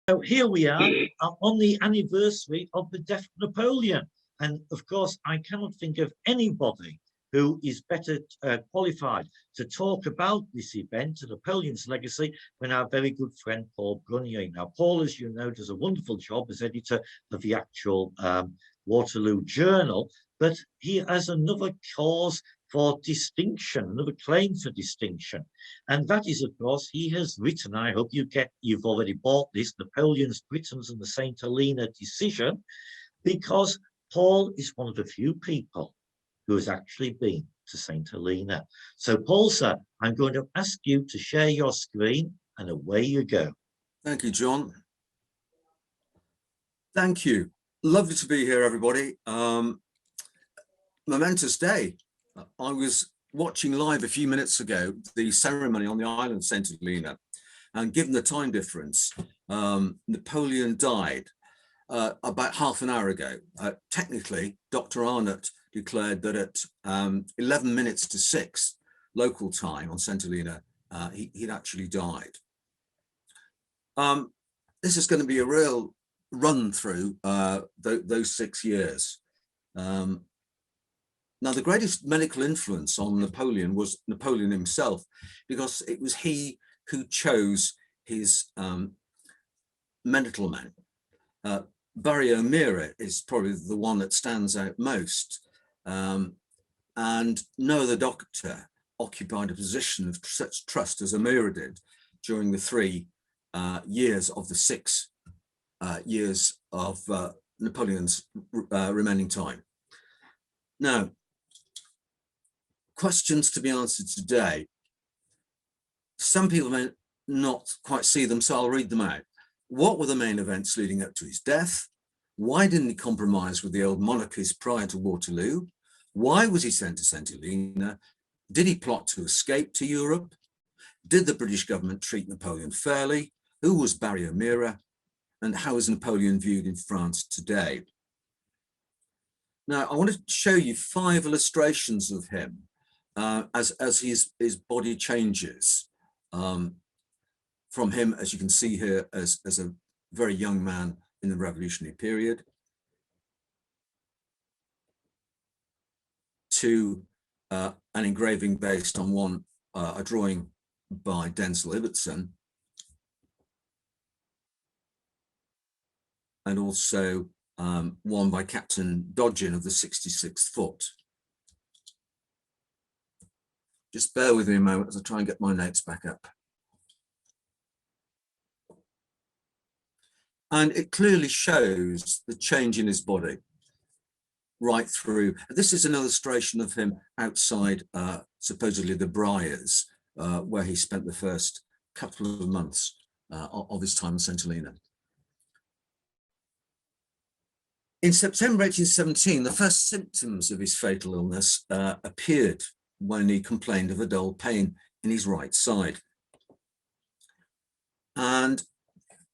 So here we are on the anniversary of the death of Napoleon. And of course, I cannot think of anybody who is better qualified to talk about this event, Napoleon's legacy, than our very good friend Paul Brunyee. Now, Paul, as you know, does a wonderful job as editor of the actual Waterloo Journal, but he has another cause for distinction, another claim for distinction. And that is, of course, he has written, I hope you've already bought this, Napoleon's Britons and the St. Helena decision, because Paul is one of the few people who has actually been to St. Helena. So, Paul, sir, I'm going to ask you to share your screen, and away you go. Thank you, John. Thank you. Lovely to be here, everybody. Momentous day. I was watching live a few minutes ago the ceremony on the island of St. Helena, and given the time difference, Napoleon died about half an hour ago. Technically, Dr. Arnott declared that at 11 minutes to 6 local time on St. Helena, he'd actually died. This is going to be a real run through those 6 years. Now, the greatest medical influence on Napoleon was Napoleon himself, because it was he who chose his medical men. Barry O'Meara is probably the one that stands out most, and no other doctor occupied a position of such trust as O'Meara did during the 3 years of the 6 years of Napoleon's remaining time. Now, questions to be answered today. Some people may not quite see them, so I'll read them out. What were the main events leading up to his death? Why didn't he compromise with the old monarchies prior to Waterloo? Why was he sent to St. Helena? Did he plot to escape to Europe? Did the British government treat Napoleon fairly? Who was Barry O'Meara? And how is Napoleon viewed in France today? Now, I want to show you 5 illustrations of him as his body changes from him, as you can see here, as a very young man in the revolutionary period, to an engraving based on a drawing by Denzel Ibbotson, and also one by Captain Dodgin of the 66th Foot. Just bear with me a moment as I try and get my notes back up. And it clearly shows the change in his body right through. This is an illustration of him outside, supposedly the Briars, where he spent the first couple of months of his time in St. Helena. In September 1817, the first symptoms of his fatal illness appeared when he complained of a dull pain in his right side. And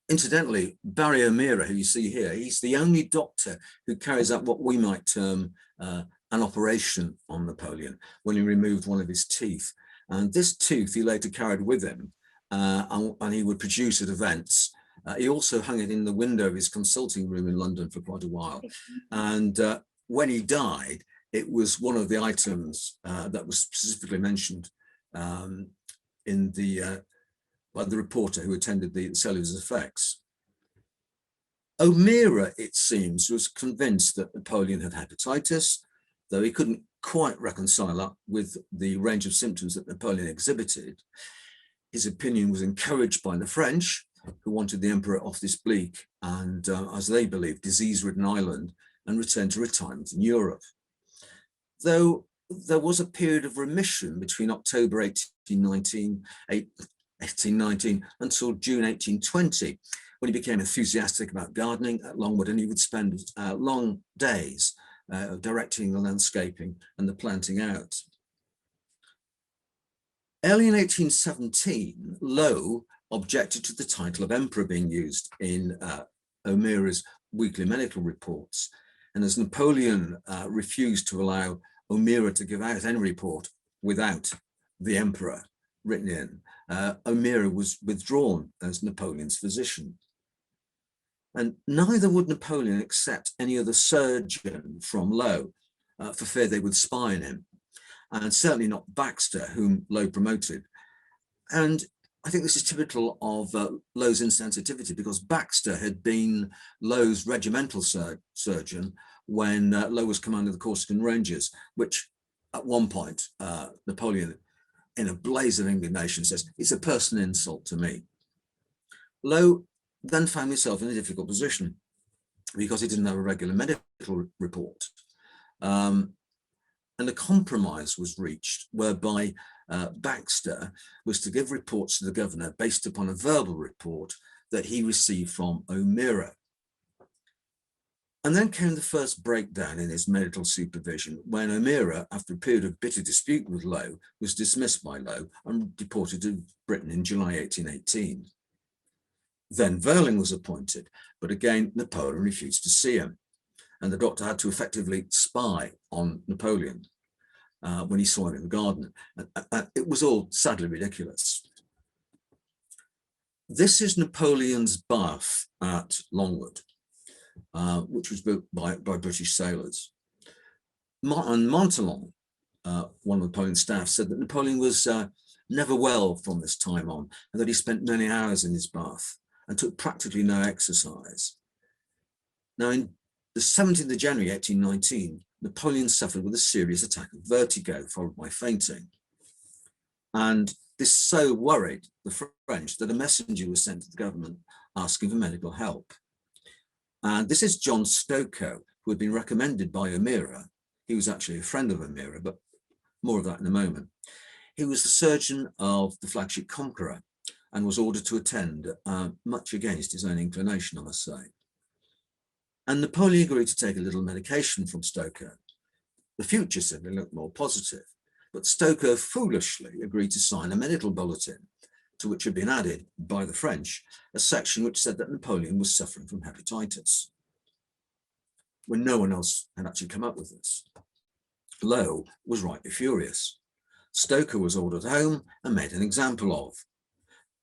incidentally, Barry O'Meara, who you see here, he's the only doctor who carries out what we might term an operation on Napoleon, when he removed one of his teeth. And this tooth he later carried with him, and he would produce at events. He also hung it in the window of his consulting room in London for quite a while. And when he died, it was one of the items that was specifically mentioned in by the reporter who attended the sale of his effects. O'Meara, it seems, was convinced that Napoleon had hepatitis, though he couldn't quite reconcile that with the range of symptoms that Napoleon exhibited. His opinion was encouraged by the French, who wanted the emperor off this bleak and, as they believed, disease-ridden island and return to retirement in Europe. Though there was a period of remission between October 1819 until June 1820, when he became enthusiastic about gardening at Longwood, and he would spend long days directing the landscaping and the planting out. Early in 1817, Lowe objected to the title of emperor being used in O'Meara's weekly medical reports. And as Napoleon refused to allow O'Meara to give out any report without the emperor written in, O'Meara was withdrawn as Napoleon's physician. And neither would Napoleon accept any other surgeon from Lowe for fear they would spy on him, and certainly not Baxter, whom Lowe promoted. And I think this is typical of Lowe's insensitivity, because Baxter had been Lowe's regimental surgeon when Lowe was commander of the Corsican Rangers, which at one point Napoleon, in a blaze of indignation, says, "It's a personal insult to me." Lowe then found himself in a difficult position because he didn't have a regular medical report. And a compromise was reached whereby Baxter was to give reports to the governor based upon a verbal report that he received from O'Meara. And then came the first breakdown in his medical supervision when O'Meara, after a period of bitter dispute with Lowe, was dismissed by Lowe and deported to Britain in July 1818. Then Verling was appointed, but again, Napoleon refused to see him. And the doctor had to effectively spy on Napoleon when he saw him in the garden. It was all sadly ridiculous. This is Napoleon's bath at Longwood, which was built by British sailors. And Montalon, one of Napoleon's staff, said that Napoleon was never well from this time on, and that he spent many hours in his bath and took practically no exercise. Now, in the 17th of January, 1819, Napoleon suffered with a serious attack of vertigo, followed by fainting. And this so worried the French that a messenger was sent to the government asking for medical help. And this is John Stokoe, who had been recommended by O'Meara. He was actually a friend of O'Meara, but more of that in a moment. He was the surgeon of the flagship Conqueror and was ordered to attend, much against his own inclination, I must say. And Napoleon agreed to take a little medication from Stokoe. The future certainly looked more positive, but Stokoe foolishly agreed to sign a medical bulletin, to which had been added by the French a section which said that Napoleon was suffering from hepatitis, when no one else had actually come up with this. Lowe was rightly furious. Stokoe was ordered home and made an example of.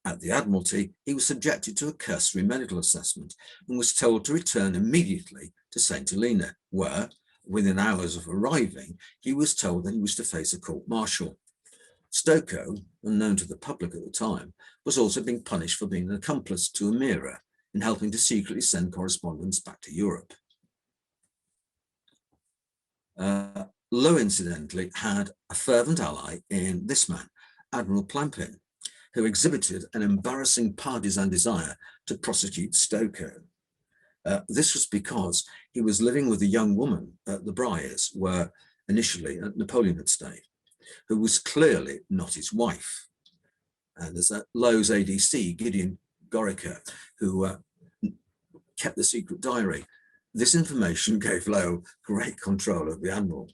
At the Admiralty, he was subjected to a cursory medical assessment and was told to return immediately to St. Helena, where, within hours of arriving, he was told that he was to face a court-martial. Stokoe, unknown to the public at the time, was also being punished for being an accomplice to O'Meara in helping to secretly send correspondence back to Europe. Lowe, incidentally, had a fervent ally in this man, Admiral Plampin, who exhibited an embarrassing partisan desire to prosecute Stokoe. This was because he was living with a young woman at the Briars, where initially Napoleon had stayed, who was clearly not his wife. And there's Lowe's ADC, Gideon Gorica, who kept the secret diary. This information gave Lowe great control of the Admiral.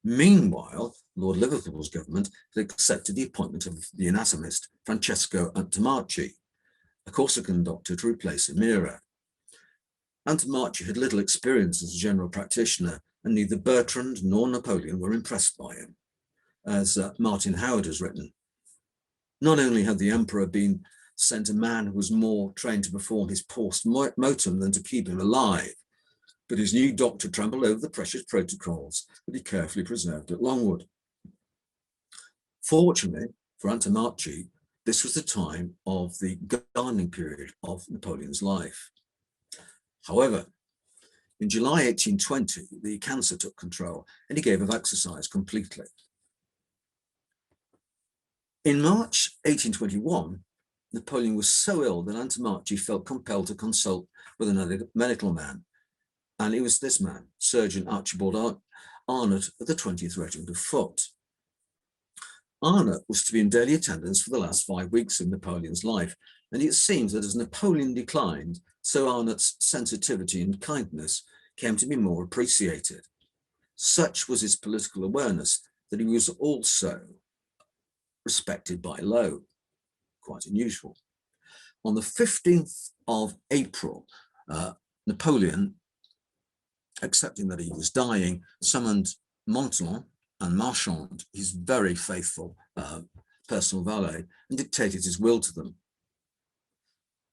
Meanwhile, Lord Liverpool's government had accepted the appointment of the anatomist Francesco Antomarchi, a Corsican doctor, to replace O'Meara. Antomarchi had little experience as a general practitioner, and neither Bertrand nor Napoleon were impressed by him. As Martin Howard has written, not only had the emperor been sent a man who was more trained to perform his post-mortem than to keep him alive, but his new doctor trampled over the precious protocols that he carefully preserved at Longwood. Fortunately for Antomarchi, this was the time of the gardening period of Napoleon's life. However, in July 1820, the cancer took control and he gave up exercise completely. In March 1821, Napoleon was so ill that Antomarchi felt compelled to consult with another medical man. And it was this man, Surgeon Archibald Arnott of the 20th Regiment of Foot. Arnott was to be in daily attendance for the last 5 weeks of Napoleon's life, and it seems that as Napoleon declined, so Arnott's sensitivity and kindness came to be more appreciated. Such was his political awareness that he was also respected by Lowe, quite unusual. On the 15th of April, Napoleon, accepting that he was dying, summoned Montalon and Marchand, his very faithful personal valet, and dictated his will to them.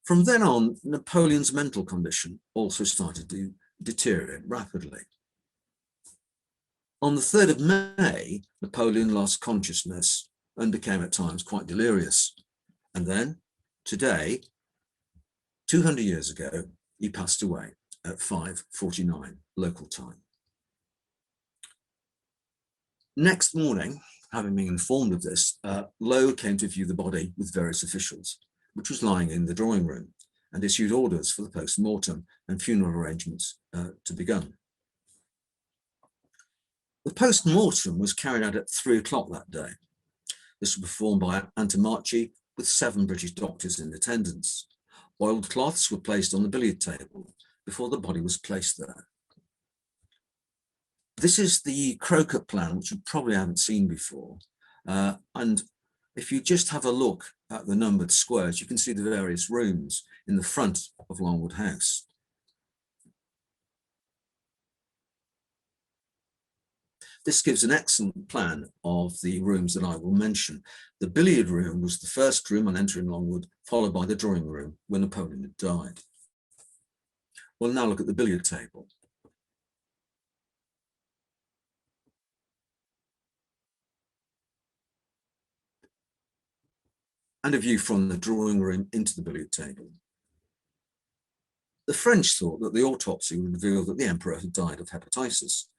From then on, Napoleon's mental condition also started to deteriorate rapidly. On the 3rd of May, Napoleon lost consciousness and became at times quite delirious. And then, today, 200 years ago, he passed away at 5:49 local time. Next morning, having been informed of this, Lowe came to view the body with various officials, which was lying in the drawing room, and issued orders for the post-mortem and funeral arrangements to begun. The post-mortem was carried out at 3 o'clock that day. This was performed by Antomarchi with 7 British doctors in attendance. Oiled cloths were placed on the billiard table before the body was placed there. This is the croquet plan, which you probably haven't seen before. And if you just have a look at the numbered squares, you can see the various rooms in the front of Longwood House. This gives an excellent plan of the rooms that I will mention. The billiard room was the first room on entering Longwood, followed by the drawing room when Napoleon had died. We'll now look at the billiard table. And a view from the drawing room into the billiard table. The French thought that the autopsy would reveal that the emperor had died of hepatitis.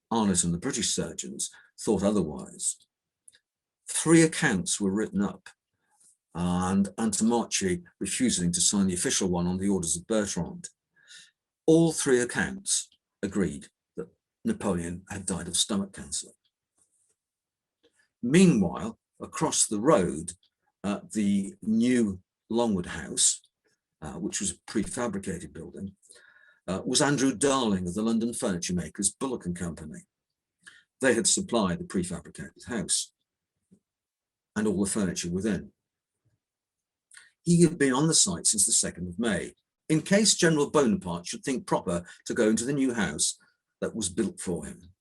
Arnott and the British surgeons thought otherwise. 3 accounts were written up, and Antomarchi refusing to sign the official one on the orders of Bertrand. All 3 accounts agreed that Napoleon had died of stomach cancer. Meanwhile, across the road, the new Longwood House, which was a prefabricated building, was Andrew Darling of the London furniture makers Bullock and Company. They had supplied the prefabricated house and all the furniture within. He had been on the site since the 2nd of May, in case General Bonaparte should think proper to go into the new house that was built for him.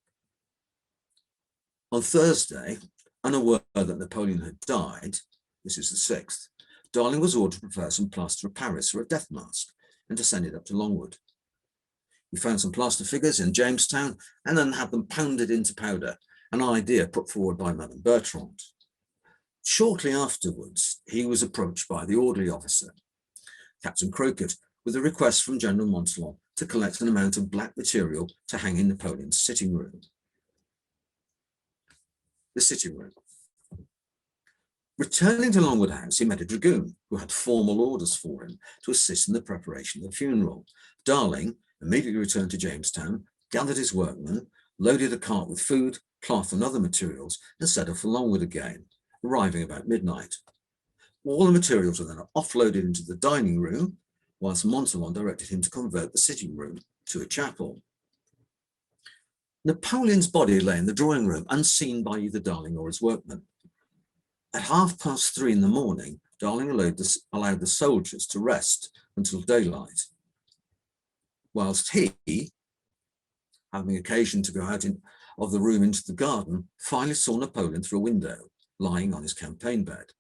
On Thursday, unaware that Napoleon had died, this is the 6th, Darling was ordered to prepare some plaster of Paris or a death mask and to send it up to Longwood. He found some plaster figures in Jamestown and then had them pounded into powder, an idea put forward by Madame Bertrand. Shortly afterwards, he was approached by the orderly officer, Captain Croquet, with a request from General Montholon to collect an amount of black material to hang in Napoleon's sitting room. The sitting room. Returning to Longwood House, he met a dragoon who had formal orders for him to assist in the preparation of the funeral. Darling immediately returned to Jamestown, gathered his workmen, loaded a cart with food, cloth and other materials, and set off for Longwood again, arriving about midnight. All the materials were then offloaded into the dining room, whilst Montholon directed him to convert the sitting room to a chapel. Napoleon's body lay in the drawing room, unseen by either Darling or his workmen. At 3:30 in the morning, Darling allowed the soldiers to rest until daylight, whilst he, having occasion to go out of the room into the garden, finally saw Napoleon through a window, lying on his campaign bed.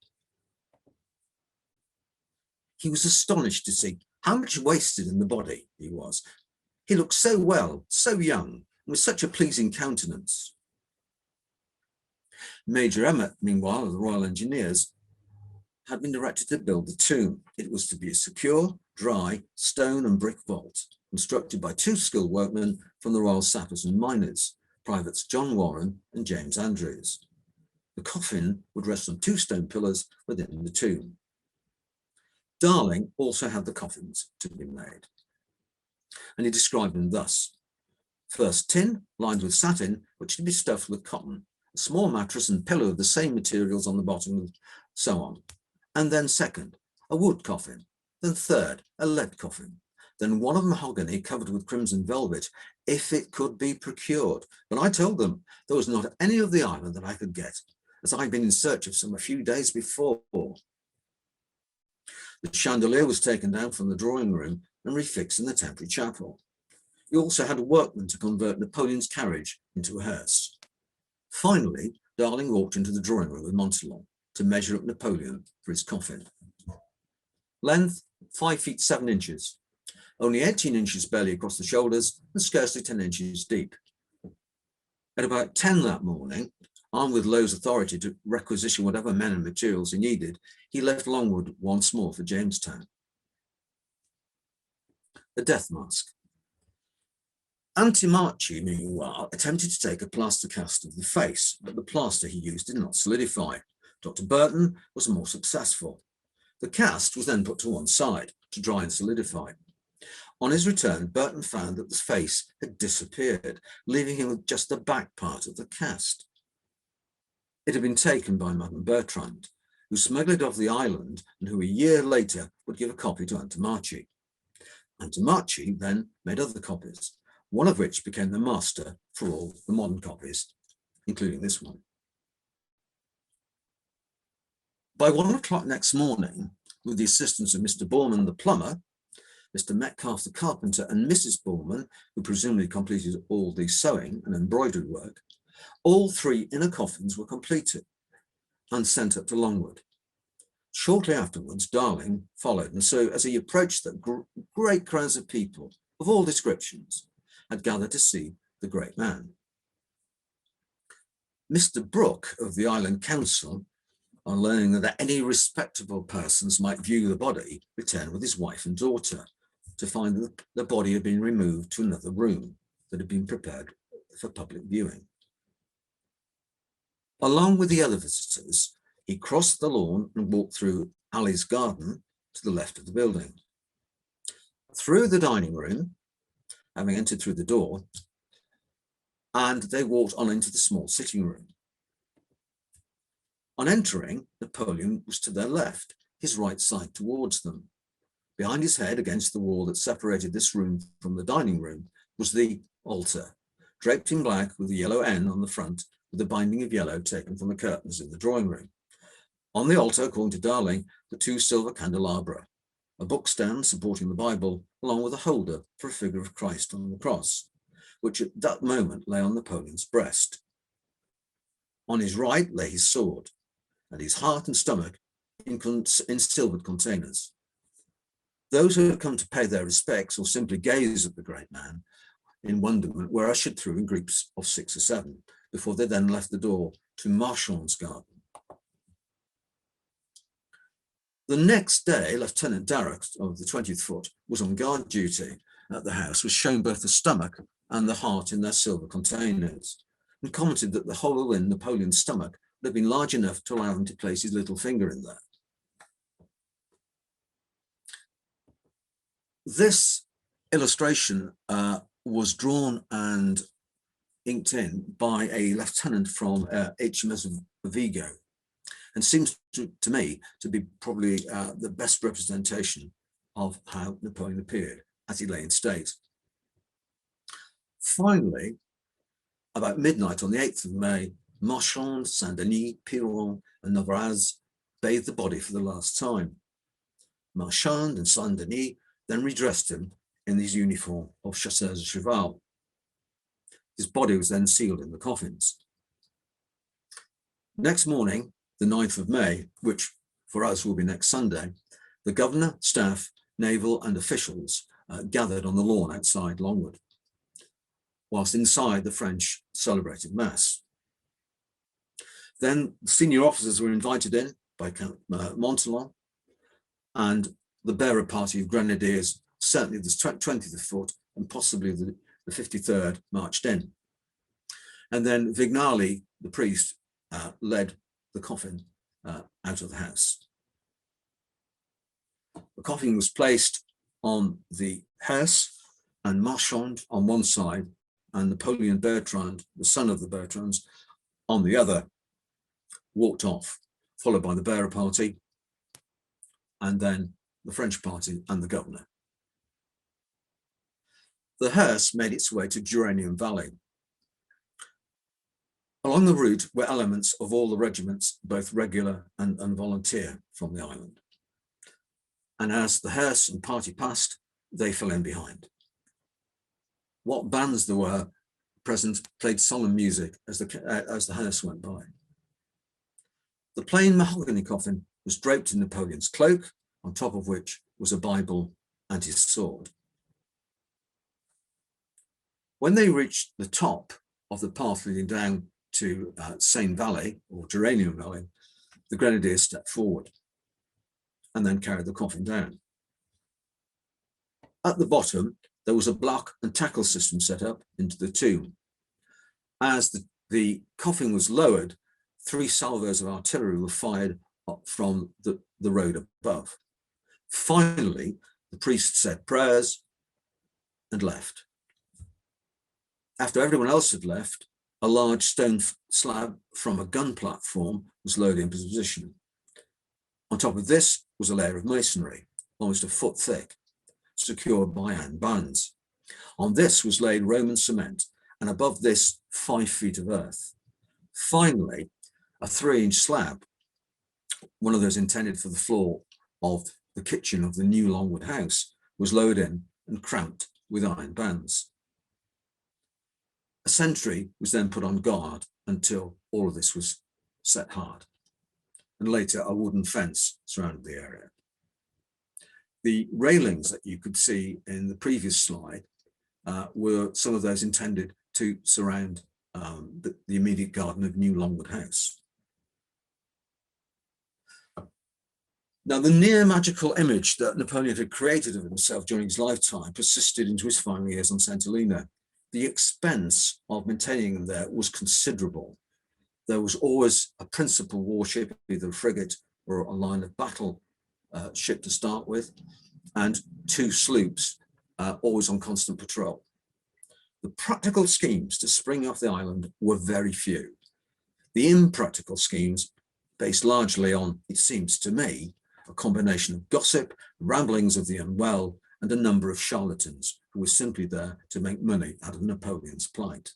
He was astonished to see how much wasted in the body he was. He looked so well, so young, and with such a pleasing countenance. Major Emmett, meanwhile, of the Royal Engineers, had been directed to build the tomb. It was to be a secure, dry, stone and brick vault, constructed by 2 skilled workmen from the Royal Sappers and Miners, Privates John Warren and James Andrews. The coffin would rest on 2 stone pillars within the tomb. Darling also had the coffins to be made, and he described them thus. First, tin lined with satin, which should be stuffed with cotton, a small mattress and pillow of the same materials on the bottom, and so on. And then second, a wood coffin. Then third, a lead coffin. Then one of mahogany covered with crimson velvet, if it could be procured. But I told them there was not any of the island that I could get, as I'd been in search of some a few days before. The chandelier was taken down from the drawing room and refixed in the temporary chapel. He also had a workman to convert Napoleon's carriage into a hearse. Finally, Darling walked into the drawing room with Montholon to measure up Napoleon for his coffin. Length 5 feet 7 inches, only 18 inches barely across the shoulders and scarcely 10 inches deep. At about 10 that morning, armed with Lowe's authority to requisition whatever men and materials he needed, he left Longwood once more for Jamestown. The death mask. Antimarchi, meanwhile, attempted to take a plaster cast of the face, but the plaster he used did not solidify. Dr. Burton was more successful. The cast was then put to one side to dry and solidify. On his return, Burton found that the face had disappeared, leaving him with just the back part of the cast. It had been taken by Madame Bertrand, who smuggled it off the island and who a year later would give a copy to Antimarchi. Antimarchi then made other copies, one of which became the master for all the modern copies, including this one. By 1 o'clock next morning, with the assistance of Mr. Borman the plumber, Mr. Metcalfe the carpenter, and Mrs. Borman, who presumably completed all the sewing and embroidery work, all 3 inner coffins were completed and sent up to Longwood. Shortly afterwards, Darling followed, and so as he approached them, great crowds of people of all descriptions had gathered to see the great man. Mr. Brooke of the Island Council, on learning that any respectable persons might view the body, returned with his wife and daughter to find that the body had been removed to another room that had been prepared for public viewing. Along with the other visitors, he crossed the lawn and walked through Alley's garden to the left of the building. Through the dining room, having entered through the door, and they walked on into the small sitting room. On entering, Napoleon was to their left, his right side towards them. Behind his head, against the wall that separated this room from the dining room, was the altar, draped in black with a yellow N on the front, with a binding of yellow taken from the curtains in the drawing room. On the altar, according to Darling, were 2 silver candelabra, a bookstand supporting the Bible, along with a holder for a figure of Christ on the cross, which at that moment lay on Napoleon's breast. On his right lay his sword, and his heart and stomach in silvered containers. Those who had come to pay their respects or simply gaze at the great man in wonderment were ushered through in groups of 6 or 7, before they then left the door to Marchand's garden. The next day, Lieutenant Darroch of the 20th Foot was on guard duty at the house, was shown both the stomach and the heart in their silver containers, and commented that the hole in Napoleon's stomach would have been large enough to allow him to place his little finger in there. This illustration was drawn and inked in by a lieutenant from HMS Vigo, and seems to me to be probably the best representation of how Napoleon appeared as he lay in state. Finally, about midnight on the 8th of May, Marchand, Saint-Denis, Piron, and Novaraz bathed the body for the last time. Marchand and Saint-Denis then redressed him in his uniform of chasseurs de cheval. His body was then sealed in the coffins. Next morning, the 9th of May, which for us will be next Sunday, the governor, staff, naval and officials gathered on the lawn outside Longwood, whilst inside the French celebrated mass. Then senior officers were invited in by Count Montholon, and the bearer party of grenadiers, certainly the 20th Foot and possibly the 53rd, marched in. And then Vignali, the priest, led the coffin out of the house. The coffin was placed on the hearse, and Marchand on one side and Napoleon Bertrand, the son of the Bertrands, on the other, walked off, followed by the bearer party, and then the French party and the governor. The hearse made its way to Geranium Valley. Along the route were elements of all the regiments, both regular and volunteer from the island. And as the hearse and party passed, they fell in behind. What bands there were present played solemn music as the hearse went by. The plain mahogany coffin was draped in Napoleon's cloak, on top of which was a Bible and his sword. When they reached the top of the path leading down to Seine Valley, or Geranium Valley, the grenadiers stepped forward and then carried the coffin down. At the bottom, there was a block and tackle system set up into the tomb. As the coffin was lowered, 3 salvos of artillery were fired up from the road above. Finally, the priest said prayers and left. After everyone else had left, a large stone slab from a gun platform was lowered into position. On top of this was a layer of masonry, almost a foot thick, secured by iron bands. On this was laid Roman cement, and above this 5 feet of earth. Finally, a 3-inch slab, one of those intended for the floor of the kitchen of the new Longwood house, was lowered in and cramped with iron bands. A sentry was then put on guard until all of this was set hard, and later a wooden fence surrounded the area. The railings that you could see in the previous slide were some of those intended to surround the immediate garden of New Longwood House. Now, the near magical image that Napoleon had created of himself during his lifetime persisted into his final years on St. Helena. The expense of maintaining them there was considerable. There was always a principal warship, either a frigate or a line of battle ship to start with, and 2 sloops always on constant patrol. The practical schemes to spring off the island were very few. The impractical schemes, based largely on, it seems to me, a combination of gossip, ramblings of the unwell, and a number of charlatans who were simply there to make money out of Napoleon's plight.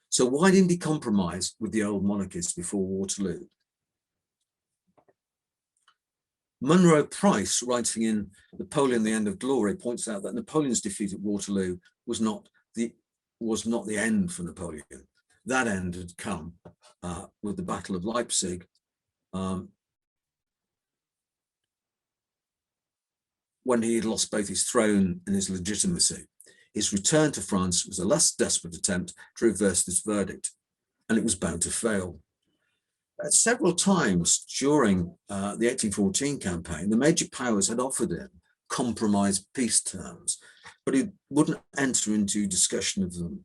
So why didn't he compromise with the old monarchists before Waterloo? Munro Price, writing in Napoleon, the End of Glory, points out that Napoleon's defeat at Waterloo was not the end for Napoleon. That end had come with the Battle of Leipzig, when he had lost both his throne and his legitimacy. His return to France was a less desperate attempt to reverse this verdict, and it was bound to fail. Several times during the 1814 campaign, the major powers had offered him compromise peace terms, but he wouldn't enter into discussion of them.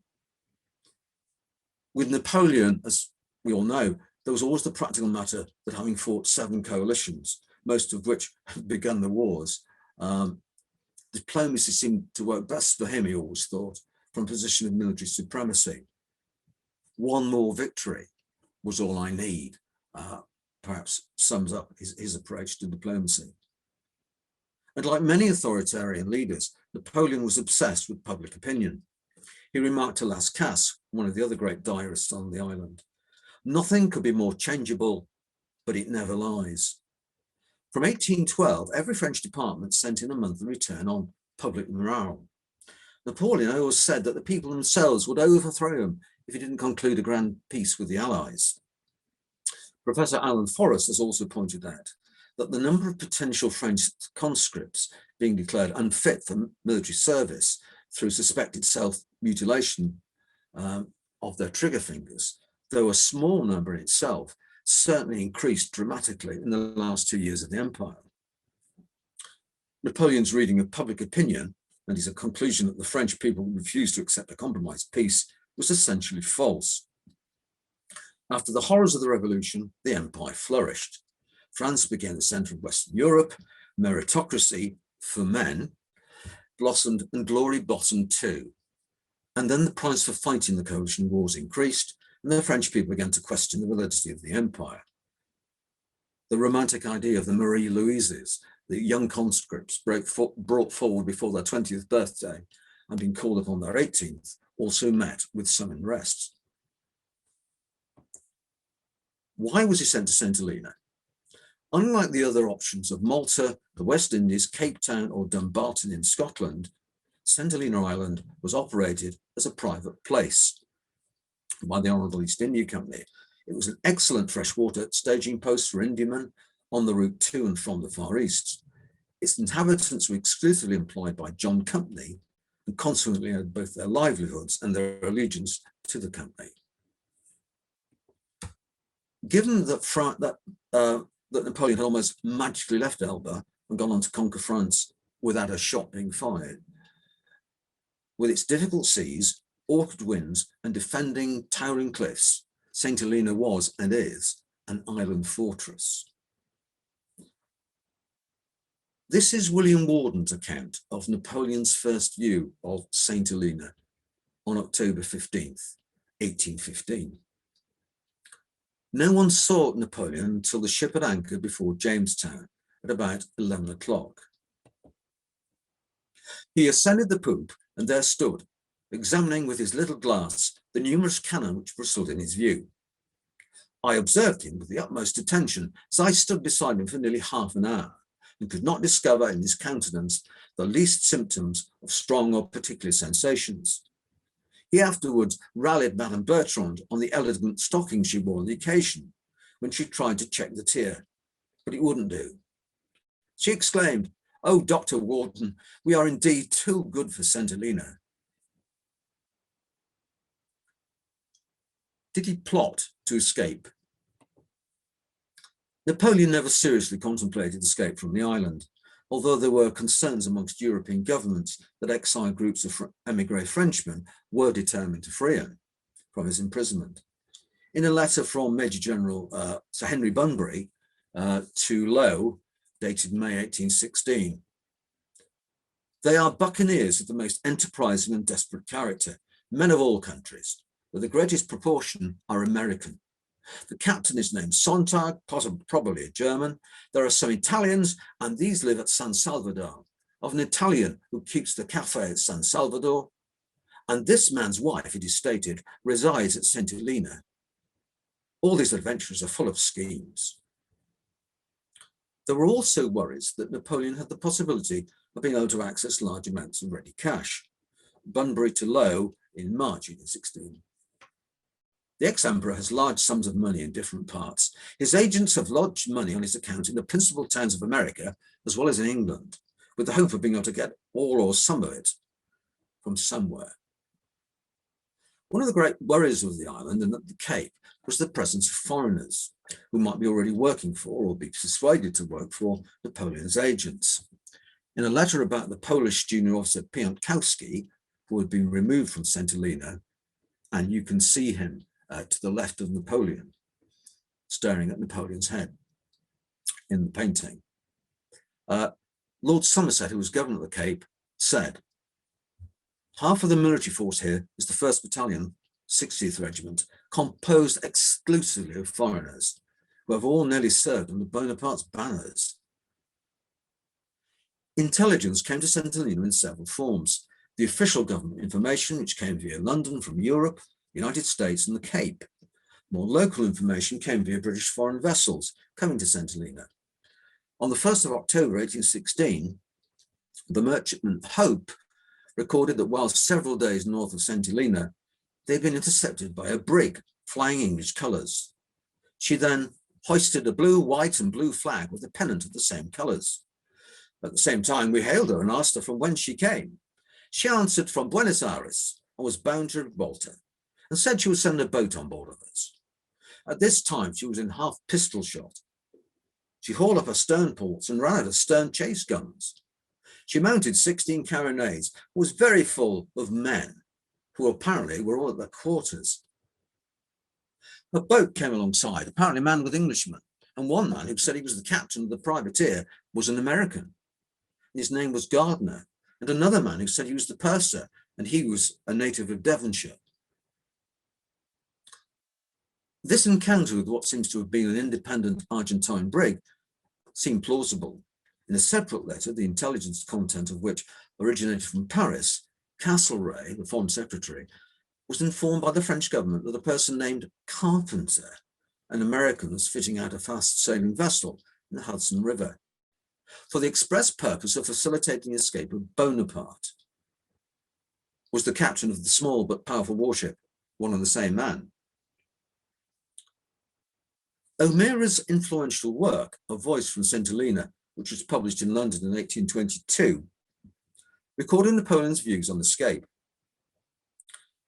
With Napoleon, as we all know, there was always the practical matter that having fought 7 coalitions, most of which had begun the wars, diplomacy seemed to work best for him, he always thought, from a position of military supremacy. One more victory was all I need, perhaps sums up his approach to diplomacy. And like many authoritarian leaders, Napoleon was obsessed with public opinion. He remarked to Lascasse, one of the other great diarists on the island, "Nothing could be more changeable, but it never lies." From 1812, every French department sent in a monthly return on public morale. Napoleon always said that the people themselves would overthrow him if he didn't conclude a grand peace with the Allies. Professor Alan Forrest has also pointed out that the number of potential French conscripts being declared unfit for military service through suspected self-mutilation of their trigger fingers, though a small number in itself, certainly increased dramatically in the last 2 years of the empire. Napoleon's reading of public opinion and his conclusion that the French people would refuse to accept a compromise peace was essentially false. After the horrors of the revolution, the empire flourished. France became the centre of Western Europe, meritocracy for men blossomed, and glory blossomed too. And then the price for fighting the coalition wars increased, and the French people began to question the validity of the empire. The romantic idea of the Marie Louises, the young conscripts brought forward before their 20th birthday and being called upon their 18th, also met with some unrest. Why was he sent to St. Helena? Unlike the other options of Malta, the West Indies, Cape Town, or Dumbarton in Scotland, St. Helena Island was operated as a private place by the Honorary East India Company. It was an excellent freshwater staging post for Indiamen on the route to and from the Far East. Its inhabitants were exclusively employed by John Company and consequently had both their livelihoods and their allegiance to the company. Given that Napoleon had almost magically left Elba and gone on to conquer France without a shot being fired, with its difficult seas, awkward winds, and defending towering cliffs, St. Helena was and is an island fortress. This is William Warden's account of Napoleon's first view of St. Helena on October 15th, 1815. No one saw Napoleon until the ship had anchored before Jamestown at about 11 o'clock. He ascended the poop and there stood, examining with his little glass the numerous cannon which bristled in his view. I observed him with the utmost attention as I stood beside him for nearly half an hour, and could not discover in his countenance the least symptoms of strong or particular sensations. He afterwards rallied Madame Bertrand on the elegant stockings she wore on the occasion, when she tried to check the tear, but it wouldn't do. She exclaimed, "Oh, Dr. Warden, we are indeed too good for St. Helena." Did he plot to escape? Napoleon never seriously contemplated escape from the island, although there were concerns amongst European governments that exiled groups of émigré Frenchmen were determined to free him from his imprisonment. In a letter from Major General Sir Henry Bunbury to Lowe, dated May 1816, "They are buccaneers of the most enterprising and desperate character, men of all countries, but the greatest proportion are American. The captain is named Sontag, probably a German. There are some Italians, and these live at San Salvador, of an Italian who keeps the cafe at San Salvador. And this man's wife, it is stated, resides at St. Helena. All these adventurers are full of schemes." There were also worries that Napoleon had the possibility of being able to access large amounts of ready cash. Bunbury to Lowe in March 1816. "The ex-emperor has large sums of money in different parts. His agents have lodged money on his account in the principal towns of America, as well as in England, with the hope of being able to get all or some of it from somewhere." One of the great worries of the island and at the Cape was the presence of foreigners who might be already working for or be persuaded to work for Napoleon's agents. In a letter about the Polish junior officer Piątkowski, who had been removed from St. Helena, and you can see him to the left of Napoleon, staring at Napoleon's head in the painting. Lord Somerset, who was governor of the Cape, said, "Half of the military force here is the 1st Battalion, 60th Regiment, composed exclusively of foreigners, who have all nearly served under Bonaparte's banners." Intelligence came to St. Helena in several forms. The official government information, which came via London from Europe, United States, and the Cape. More local information came via British foreign vessels coming to St. Helena. On the 1st of October 1816, the merchantman Hope recorded that while several days north of St. Helena, they'd been intercepted by a brig flying English colours. She then hoisted a blue, white, and blue flag with a pennant of the same colours. At the same time, we hailed her and asked her from whence she came. She answered from Buenos Aires and was bound to Gibraltar, and said she would send a boat on board of us. At this time, she was in half pistol shot. She hauled up her stern ports and ran out of stern chase guns. She mounted 16 carronades, was very full of men, who apparently were all at their quarters. A boat came alongside, apparently manned with Englishmen, and one man who said he was the captain of the privateer was an American. His name was Gardner, and another man who said he was the purser, and he was a native of Devonshire. This encounter with what seems to have been an independent Argentine brig seemed plausible. In a separate letter, the intelligence content of which originated from Paris, Castlereagh, the Foreign Secretary, was informed by the French government that a person named Carpenter, an American, was fitting out a fast-sailing vessel in the Hudson River for the express purpose of facilitating the escape of Bonaparte. Was the captain of the small but powerful warship one and the same man? O'Meara's influential work, A Voice from St. Helena, which was published in London in 1822, recording Napoleon's views on escape.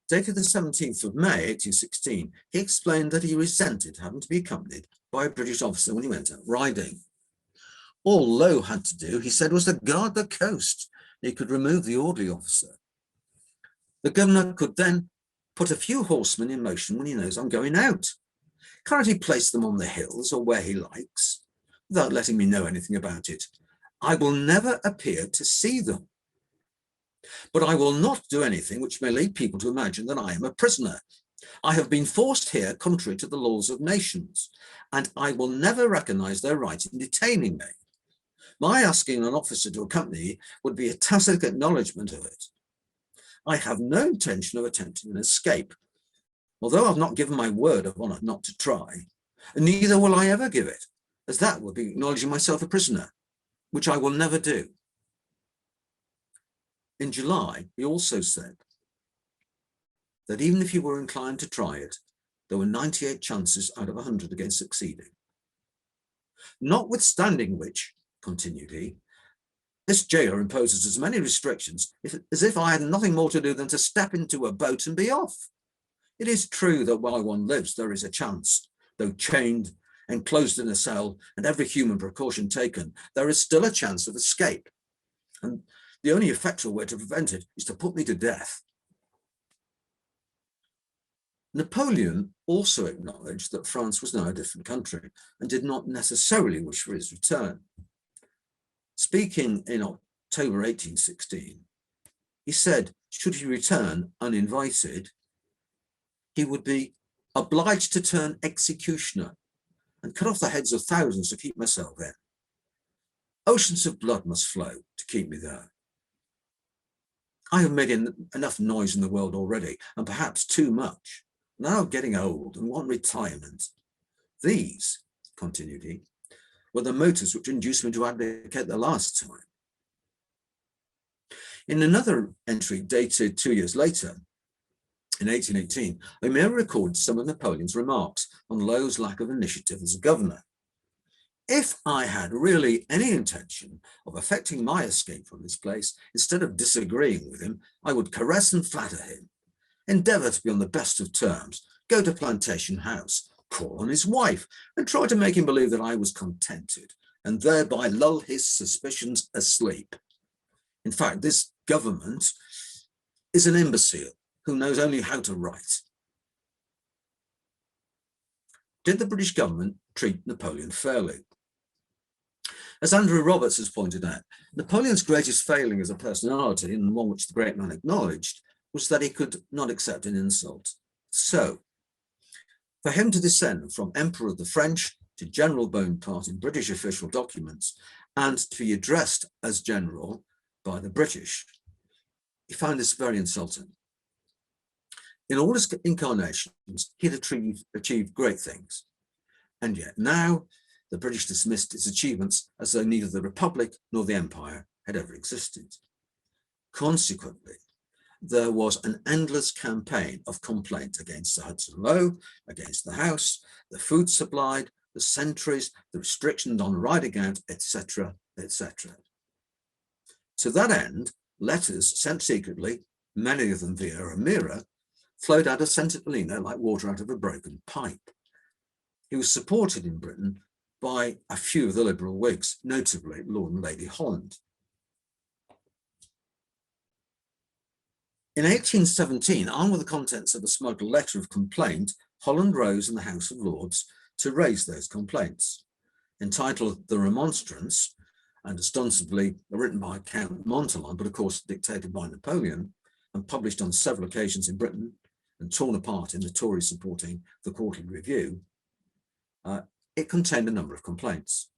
Dated the 17th of May, 1816, he explained that he resented having to be accompanied by a British officer when he went out riding. All Lowe had to do, he said, was to guard the coast. He could remove the orderly officer. The governor could then put a few horsemen in motion when he knows I'm going out. Can't he place them on the hills or where he likes, without letting me know anything about it? I will never appear to see them. But I will not do anything which may lead people to imagine that I am a prisoner. I have been forced here contrary to the laws of nations, and I will never recognize their right in detaining me. My asking an officer to accompany would be a tacit acknowledgement of it. I have no intention of attempting an escape, although I've not given my word of honor not to try, and neither will I ever give it, as that would be acknowledging myself a prisoner, which I will never do. In July, he also said that even if he were inclined to try it, there were 98 chances out of 100 against succeeding. Notwithstanding which, continued he, this jailer imposes as many restrictions as if I had nothing more to do than to step into a boat and be off. It is true that while one lives, there is a chance, though chained, enclosed in a cell, and every human precaution taken, there is still a chance of escape. And the only effectual way to prevent it is to put me to death. Napoleon also acknowledged that France was now a different country and did not necessarily wish for his return. Speaking in October 1816, he said, should he return uninvited, he would be obliged to turn executioner and cut off the heads of thousands to keep myself in. Oceans of blood must flow to keep me there. I have made enough noise in the world already, and perhaps too much. Now I'm getting old and want retirement. These, continued he, were the motives which induced me to abdicate the last time. In another entry dated 2 years later, in 1818, O'Meara records some of Napoleon's remarks on Lowe's lack of initiative as a governor. If I had really any intention of effecting my escape from this place, instead of disagreeing with him, I would caress and flatter him, endeavour to be on the best of terms, go to Plantation House, call on his wife, and try to make him believe that I was contented, and thereby lull his suspicions asleep. In fact, this government is an imbecile who knows only how to write. Did the British government treat Napoleon fairly? As Andrew Roberts has pointed out, Napoleon's greatest failing as a personality, and one which the great man acknowledged, was that he could not accept an insult. So, for him to descend from Emperor of the French to General Bonaparte in British official documents, and to be addressed as General by the British, he found this very insulting. In all his incarnations, he had achieved great things. And yet now, the British dismissed its achievements as though neither the Republic nor the Empire had ever existed. Consequently, there was an endless campaign of complaint against the Hudson Lowe, against the House, the food supplied, the sentries, the restrictions on riding out, etc., etc. To that end, letters sent secretly, many of them via O'Meara, flowed out of St. Helena like water out of a broken pipe. He was supported in Britain by a few of the Liberal Whigs, notably Lord and Lady Holland. In 1817, armed with the contents of a smuggled letter of complaint, Holland rose in the House of Lords to raise those complaints. Entitled The Remonstrance, and ostensibly written by Count Montholon, but of course dictated by Napoleon, and published on several occasions in Britain, and torn apart in the Tories supporting the Quarterly Review, it contained a number of complaints.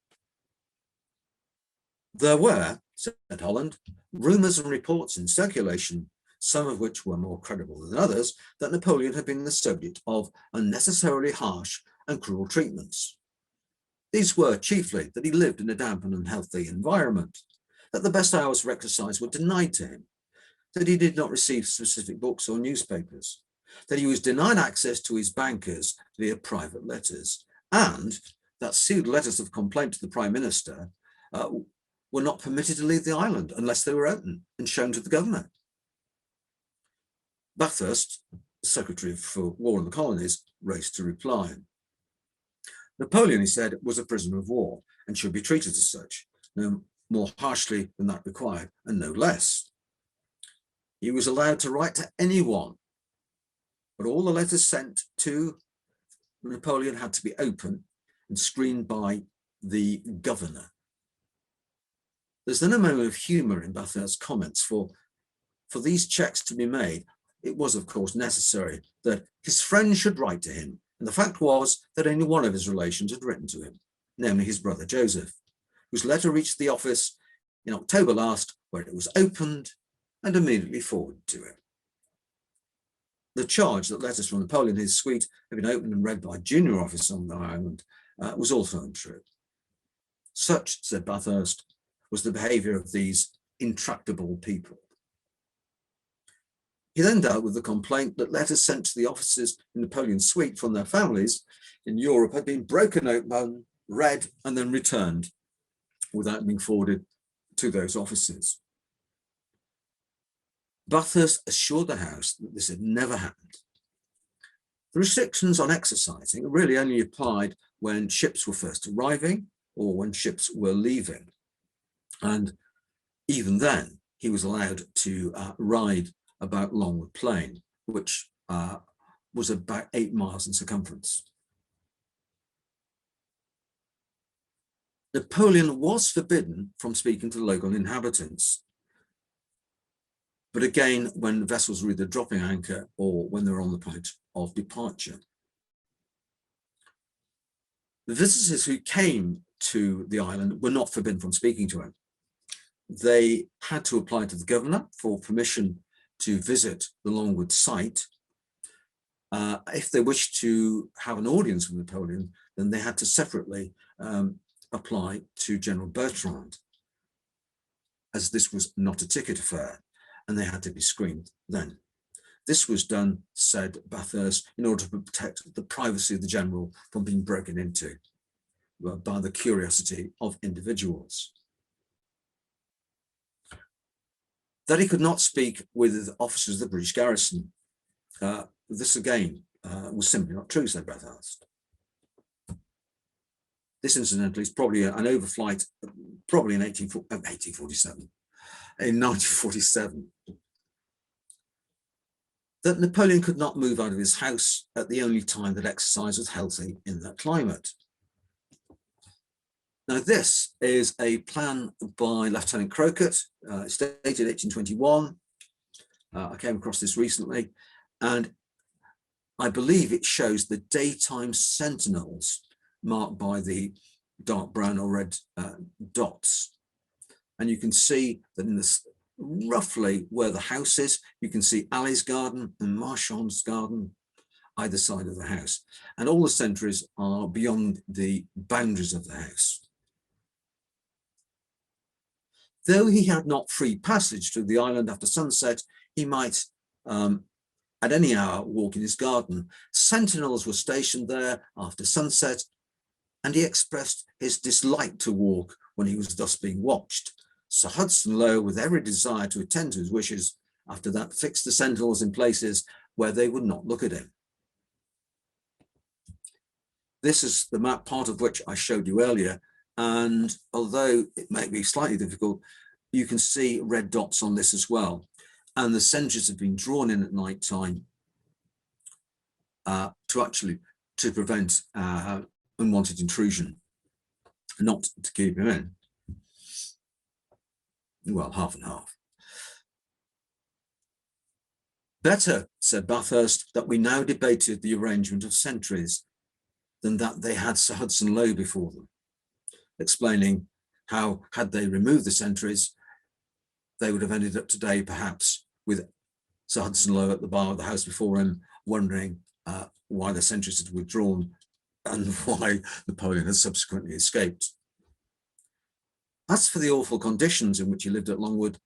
There were, said Holland, rumours and reports in circulation, some of which were more credible than others, that Napoleon had been the subject of unnecessarily harsh and cruel treatments. These were chiefly that he lived in a damp and unhealthy environment, that the best hours for exercise were denied to him, that he did not receive specific books or newspapers, that he was denied access to his bankers via private letters, and that sealed letters of complaint to the Prime Minister were not permitted to leave the island unless they were open and shown to the governor. Bathurst, Secretary for War and the Colonies, raced to reply. Napoleon, he said, was a prisoner of war and should be treated as such, no more harshly than that required, and no less. He was allowed to write to anyone, but all the letters sent to Napoleon had to be open and screened by the governor. There's then a moment of humour in Bathurst's comments. For these checks to be made, it was, of course, necessary that his friend should write to him. And the fact was that only one of his relations had written to him, namely his brother Joseph, whose letter reached the office in October last, where it was opened and immediately forwarded to him. The charge that letters from Napoleon and his suite had been opened and read by a junior officer on the island was also untrue. Such, said Bathurst, was the behaviour of these intractable people. He then dealt with the complaint that letters sent to the officers in Napoleon's suite from their families in Europe had been broken open, read, and then returned without being forwarded to those officers. Bathurst assured the House that this had never happened. The restrictions on exercising really only applied when ships were first arriving or when ships were leaving. And even then, he was allowed to ride about Longwood Plain, which was about 8 miles in circumference. Napoleon was forbidden from speaking to the local inhabitants, but again, when vessels were either dropping anchor or when they were on the point of departure. The visitors who came to the island were not forbidden from speaking to him. They had to apply to the governor for permission to visit the Longwood site. If they wished to have an audience with Napoleon, then they had to separately apply to General Bertrand, as this was not a ticket affair, and they had to be screened then. This was done, said Bathurst, in order to protect the privacy of the general from being broken into by the curiosity of individuals. That he could not speak with officers of the British garrison. This again was simply not true, said Bathurst. This, incidentally, is probably an overflight, probably in 1947. In 1947. That Napoleon could not move out of his house at the only time that exercise was healthy in that climate. Now, this is a plan by Lieutenant Crockett, it's dated 1821. I came across this recently, and I believe it shows the daytime sentinels marked by the dark brown or red dots. And you can see that in this, roughly where the house is, you can see Ali's garden and Marchand's garden, either side of the house. And all the sentries are beyond the boundaries of the house. Though he had not free passage to the island after sunset, he might, at any hour, walk in his garden. Sentinels were stationed there after sunset, and he expressed his dislike to walk when he was thus being watched. Sir Hudson Lowe, with every desire to attend to his wishes, after that fixed the sentinels in places where they would not look at him. This is the map, part of which I showed you earlier, and although it may be slightly difficult, you can see red dots on this as well. And the sentries have been drawn in at night time to prevent unwanted intrusion, not to keep him in. Well, half and half. Better, said Bathurst, that we now debated the arrangement of sentries than that they had Sir Hudson Lowe before them, explaining how, had they removed the sentries, they would have ended up today perhaps with Sir Hudson Lowe at the bar of the house before him, wondering why the sentries had withdrawn and why Napoleon had subsequently escaped. As for the awful conditions in which he lived at Longwood,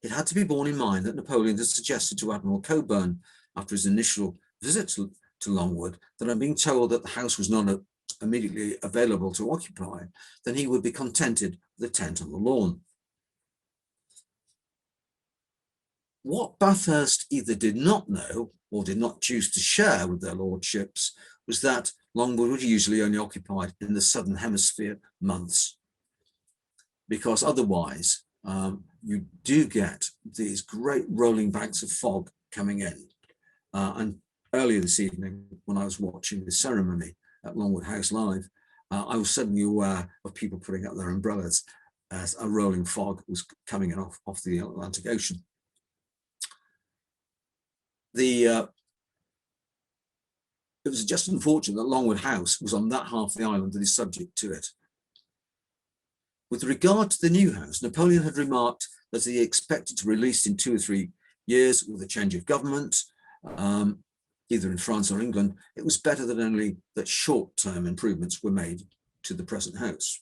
it had to be borne in mind that Napoleon had suggested to Admiral Cockburn, after his initial visit to Longwood, that on being told that the house was not immediately available to occupy, then he would be contented the tent on the lawn. What Bathurst either did not know or did not choose to share with their lordships was that Longwood was usually only occupied in the southern hemisphere months, because otherwise you do get these great rolling banks of fog coming in. And earlier this evening, when I was watching the ceremony at Longwood House Live, I was suddenly aware of people putting up their umbrellas as a rolling fog was coming in off the Atlantic Ocean. It was just unfortunate that Longwood House was on that half of the island that is subject to it. With regard to the new house, Napoleon had remarked that he expected to release in 2 or 3 years with a change of government, either in France or England. It was better that only that short-term improvements were made to the present house.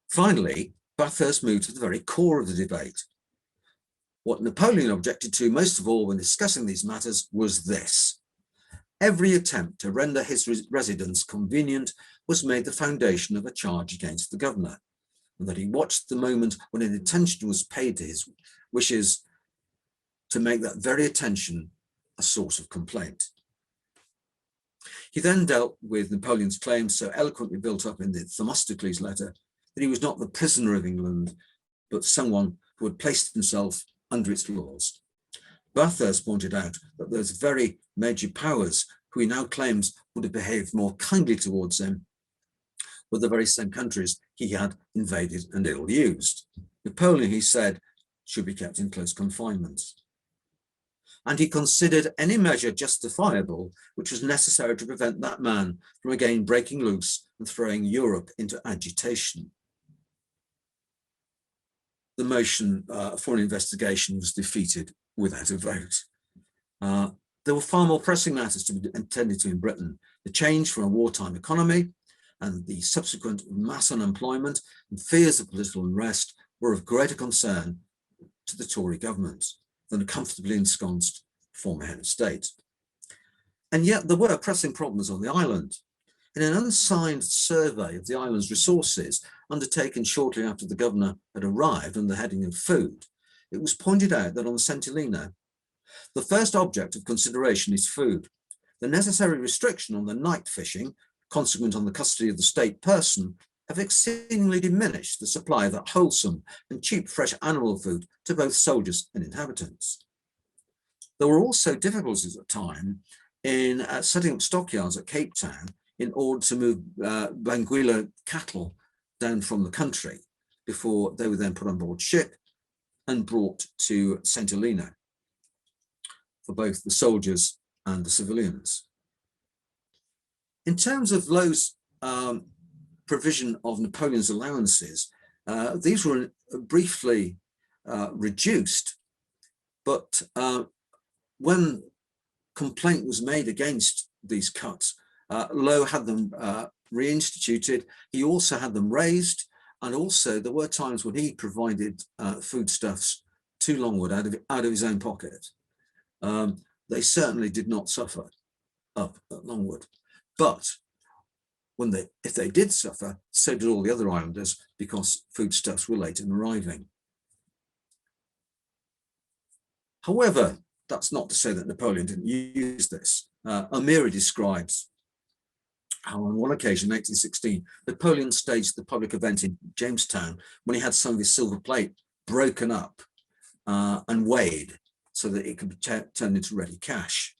Finally, Bathurst moved to the very core of the debate. What Napoleon objected to most of all when discussing these matters was this: every attempt to render his residence convenient was made the foundation of a charge against the governor, and that he watched the moment when an attention was paid to his wishes to make that very attention a source of complaint. He then dealt with Napoleon's claims, so eloquently built up in the Themistocles letter, that he was not the prisoner of England, but someone who had placed himself under its laws. Bathurst pointed out that those very major powers who he now claims would have behaved more kindly towards him were the very same countries he had invaded and ill-used. Napoleon, he said, should be kept in close confinement. And he considered any measure justifiable which was necessary to prevent that man from again breaking loose and throwing Europe into agitation. The motion for an investigation was defeated without a vote. There were far more pressing matters to be attended to in Britain. The change from a wartime economy and the subsequent mass unemployment and fears of political unrest were of greater concern to the Tory government than a comfortably ensconced former head of state. And yet there were pressing problems on the island. In an unsigned survey of the island's resources, undertaken shortly after the governor had arrived under the heading of food, it was pointed out that on St. Helena, the first object of consideration is food. The necessary restriction on the night fishing, consequent on the custody of the state person, have exceedingly diminished the supply of that wholesome and cheap fresh animal food to both soldiers and inhabitants. There were also difficulties at the time in setting up stockyards at Cape Town in order to move Banguila cattle down from the country before they were then put on board ship and brought to St. Helena for both the soldiers and the civilians. In terms of Low's provision of Napoleon's allowances, these were briefly reduced, but when complaint was made against these cuts, Low had them reinstituted. He also had them raised, and also there were times when he provided foodstuffs to Longwood out of his own pocket. They certainly did not suffer up at Longwood, but if they did suffer, so did all the other islanders, because foodstuffs were late in arriving. However, that's not to say that Napoleon didn't use this. O'Meara describes how on one occasion, 1816, Napoleon staged the public event in Jamestown when he had some of his silver plate broken up and weighed so that it could be turned into ready cash.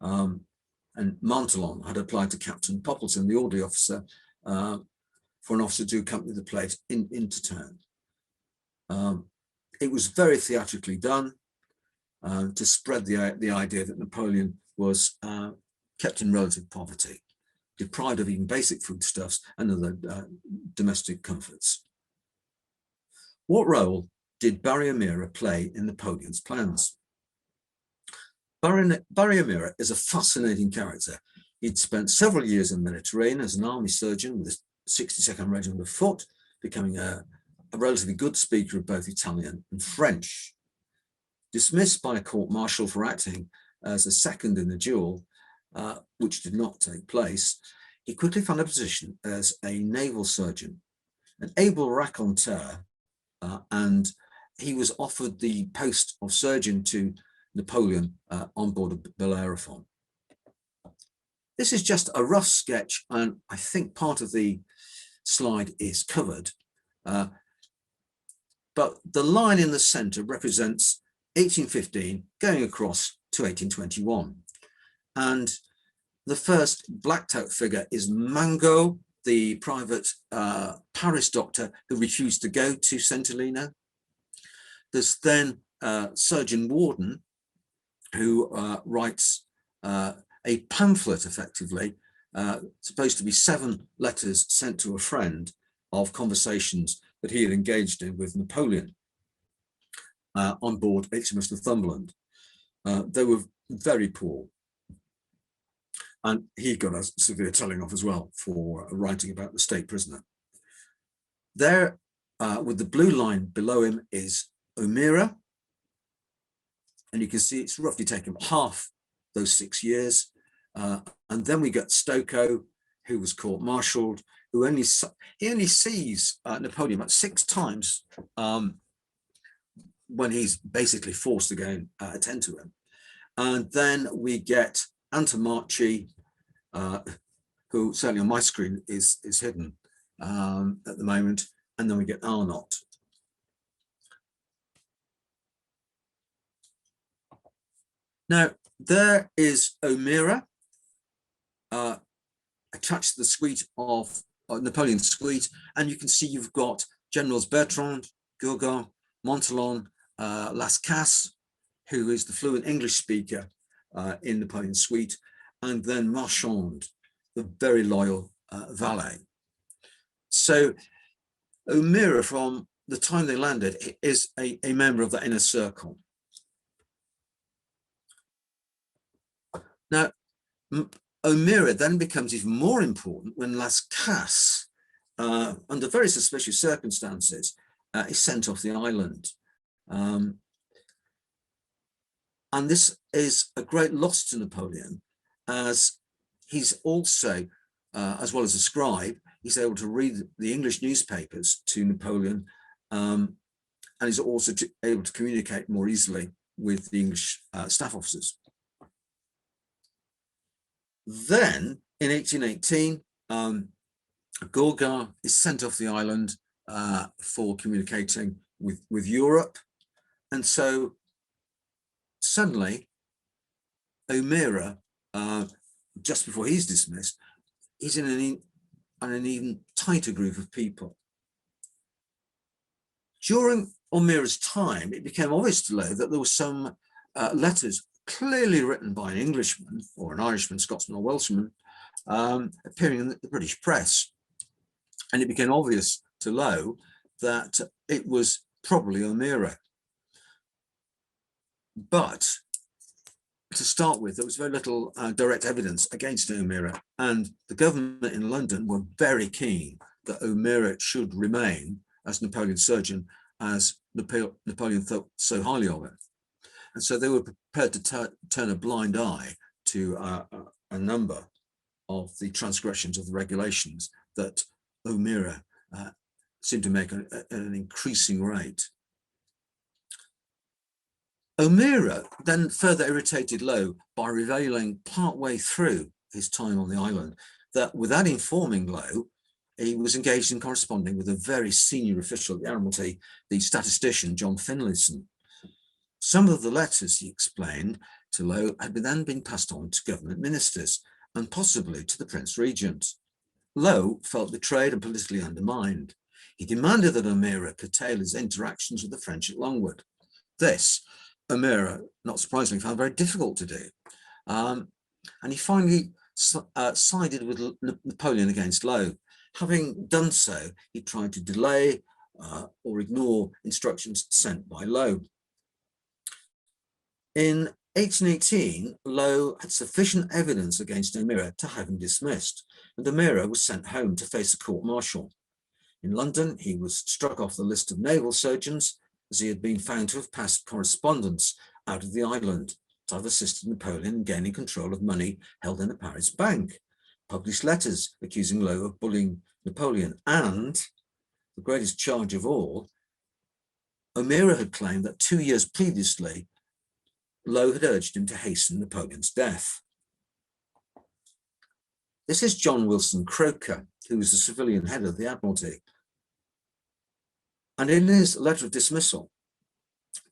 And Montholon had applied to Captain Poppleton, the orderly officer, for an officer to accompany the plate into town. It was very theatrically done to spread the idea that Napoleon was kept in relative poverty, deprived of even basic foodstuffs and other domestic comforts. What role did Barry O'Meara play in Napoleon's plans? Barry O'Meara is a fascinating character. He'd spent several years in the Mediterranean as an army surgeon with the 62nd Regiment of Foot, becoming a relatively good speaker of both Italian and French. Dismissed by a court-martial for acting as a second in the duel, which did not take place, he quickly found a position as a naval surgeon an able raconteur, and he was offered the post of surgeon to Napoleon on board of Bellerophon. This is just a rough sketch, and I think part of the slide is covered. But the line in the center represents 1815 going across to 1821. And the first blacked out figure is Mango, the private Paris doctor who refused to go to St. Helena. There's then Surgeon Warden, who writes a pamphlet, effectively, supposed to be 7 letters sent to a friend of conversations that he had engaged in with Napoleon on board HMS Northumberland. They were very poor, and he got a severe telling off as well for writing about the state prisoner. There, with the blue line below him, is O'Meara, and you can see it's roughly taken half those 6 years. And then we got Stokoe, who was court-martialed, who only sees Napoleon about 6 times when he's basically forced to go and attend to him. And then we get Antomarchi, who certainly on my screen is hidden at the moment, and then we get Arnott. Now, there is O'Meara attached to the suite of Napoleon's suite, and you can see you've got Generals Bertrand, Gourgaud, Montholon, Lascasse, who is the fluent English speaker in Napoleon's suite, and then Marchand, the very loyal valet. So O'Meara, from the time they landed, is a member of the inner circle. Now, O'Meara then becomes even more important when Lascasse, under very suspicious circumstances, is sent off the island. And this is a great loss to Napoleon, as he's also, as well as a scribe, he's able to read the English newspapers to Napoleon, and he's also able to communicate more easily with the English staff officers. Then, in 1818, Gourgaud is sent off the island for communicating with Europe. And so, suddenly, O'Meara, just before he's dismissed, he's in an even tighter group of people. During O'Meara's time, it became obvious to Lowe that there were some letters clearly written by an Englishman or an Irishman, Scotsman or Welshman, appearing in the British press. And it became obvious to Lowe that it was probably O'Meara. But to start with, there was very little direct evidence against O'Meara, and the government in London were very keen that O'Meara should remain as Napoleon's surgeon, as Napoleon thought so highly of it. And so they were prepared to turn a blind eye to a number of the transgressions of the regulations that O'Meara seemed to make at an increasing rate. O'Meara then further irritated Lowe by revealing partway through his time on the island that, without informing Lowe, he was engaged in corresponding with a very senior official at the Admiralty, the statistician John Finlayson. Some of the letters, he explained to Lowe, had then been passed on to government ministers and possibly to the Prince Regent. Lowe felt betrayed and politically undermined. He demanded that O'Meara curtail his interactions with the French at Longwood. This, O'Meara, not surprisingly, found very difficult to do. And he finally sided with Napoleon against Lowe. Having done so, he tried to delay or ignore instructions sent by Lowe. In 1818, Lowe had sufficient evidence against O'Meara to have him dismissed, and O'Meara was sent home to face a court-martial. In London, he was struck off the list of naval surgeons, as he had been found to have passed correspondence out of the island, to have assisted Napoleon in gaining control of money held in a Paris bank, published letters accusing Lowe of bullying Napoleon, and the greatest charge of all, O'Meara had claimed that 2 years previously, Lowe had urged him to hasten Napoleon's death. This is John Wilson Croker, who was the civilian head of the Admiralty. And in his letter of dismissal,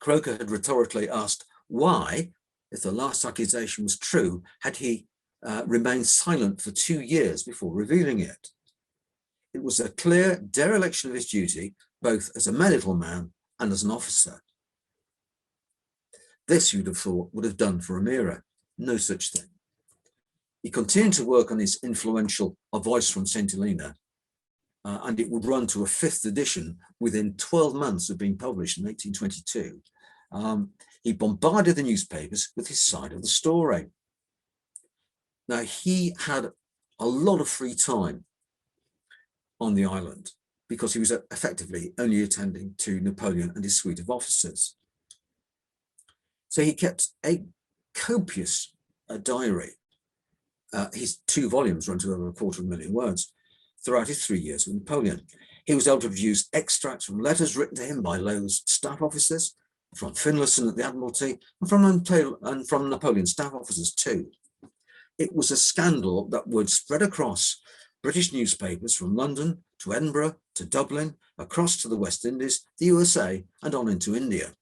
Croker had rhetorically asked why, if the last accusation was true, had he remained silent for 2 years before revealing it. It was a clear dereliction of his duty, both as a medical man and as an officer. This, you'd have thought, would have done for O'Meara. No such thing. He continued to work on his influential A Voice from St. Helena, and it would run to a 5th edition within 12 months of being published in 1822. He bombarded the newspapers with his side of the story. Now, he had a lot of free time on the island because he was effectively only attending to Napoleon and his suite of officers. So he kept a copious diary. His 2 volumes run to over 250,000 words throughout his 3 years with Napoleon. He was able to produce extracts from letters written to him by Lowe's staff officers, from Finlayson at the Admiralty, and from Napoleon's staff officers too. It was a scandal that would spread across British newspapers from London to Edinburgh to Dublin, across to the West Indies, the USA, and on into India.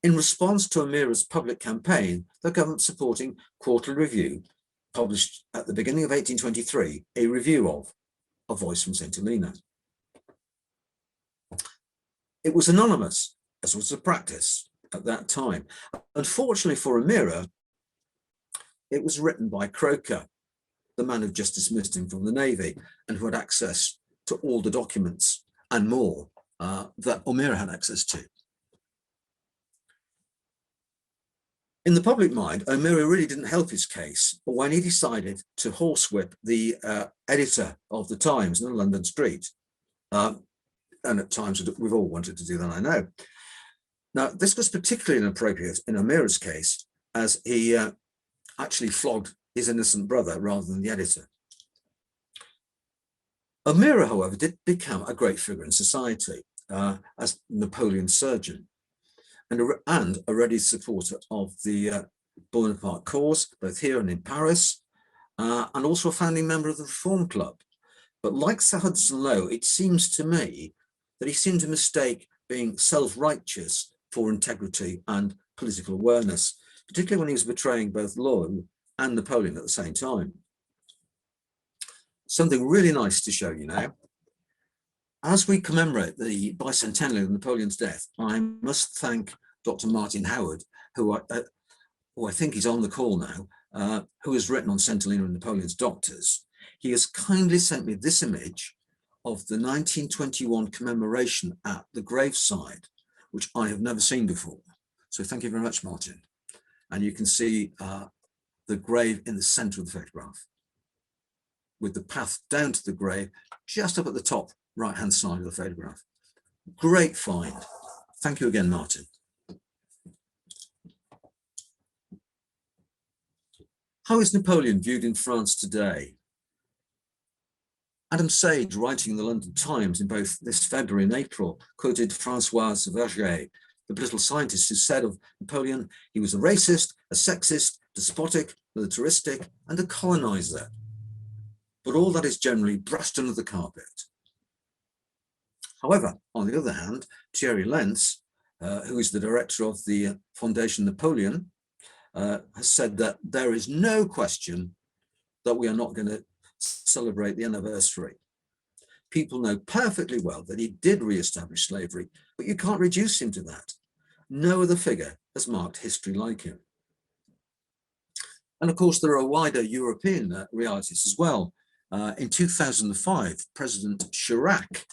In response to O'Meara's public campaign, the government supporting Quarterly Review published at the beginning of 1823 a review of A Voice from St. Helena. It was anonymous, as was the practice at that time. Unfortunately for O'Meara, it was written by Croker, the man who just dismissed him from the Navy and who had access to all the documents and more that O'Meara had access to. In the public mind, O'Meara really didn't help his case, but when he decided to horsewhip the editor of the Times in a London street, and at times we've all wanted to do that, I know. Now, this was particularly inappropriate in O'Meara's case, as he actually flogged his innocent brother rather than the editor. O'Meara, however, did become a great figure in society as Napoleon's surgeon and a ready supporter of the Bonaparte cause, both here and in Paris, and also a founding member of the Reform Club. But like Sir Hudson Lowe, it seems to me that he seemed to mistake being self-righteous for integrity and political awareness, particularly when he was betraying both Lowe and Napoleon at the same time. Something really nice to show you now. As we commemorate the bicentennial of Napoleon's death, I must thank Dr. Martin Howard, who I think is on the call now, who has written on St. Helena and Napoleon's doctors. He has kindly sent me this image of the 1921 commemoration at the graveside, which I have never seen before. So thank you very much, Martin. And you can see the grave in the center of the photograph, with the path down to the grave just up at the top right-hand side of the photograph. Great find. Thank you again, Martin. How is Napoleon viewed in France today? Adam Sage, writing in the London Times in both this February and April, quoted Françoise Verger, the political scientist, who said of Napoleon, he was a racist, a sexist, despotic, militaristic, and a colonizer. But all that is generally brushed under the carpet. However, on the other hand, Thierry Lens, who is the director of the Fondation Napoleon, has said that there is no question that we are not going to celebrate the anniversary. People know perfectly well that he did re-establish slavery, but you can't reduce him to that. No other figure has marked history like him. And of course, there are wider European realities as well. In 2005, President Chirac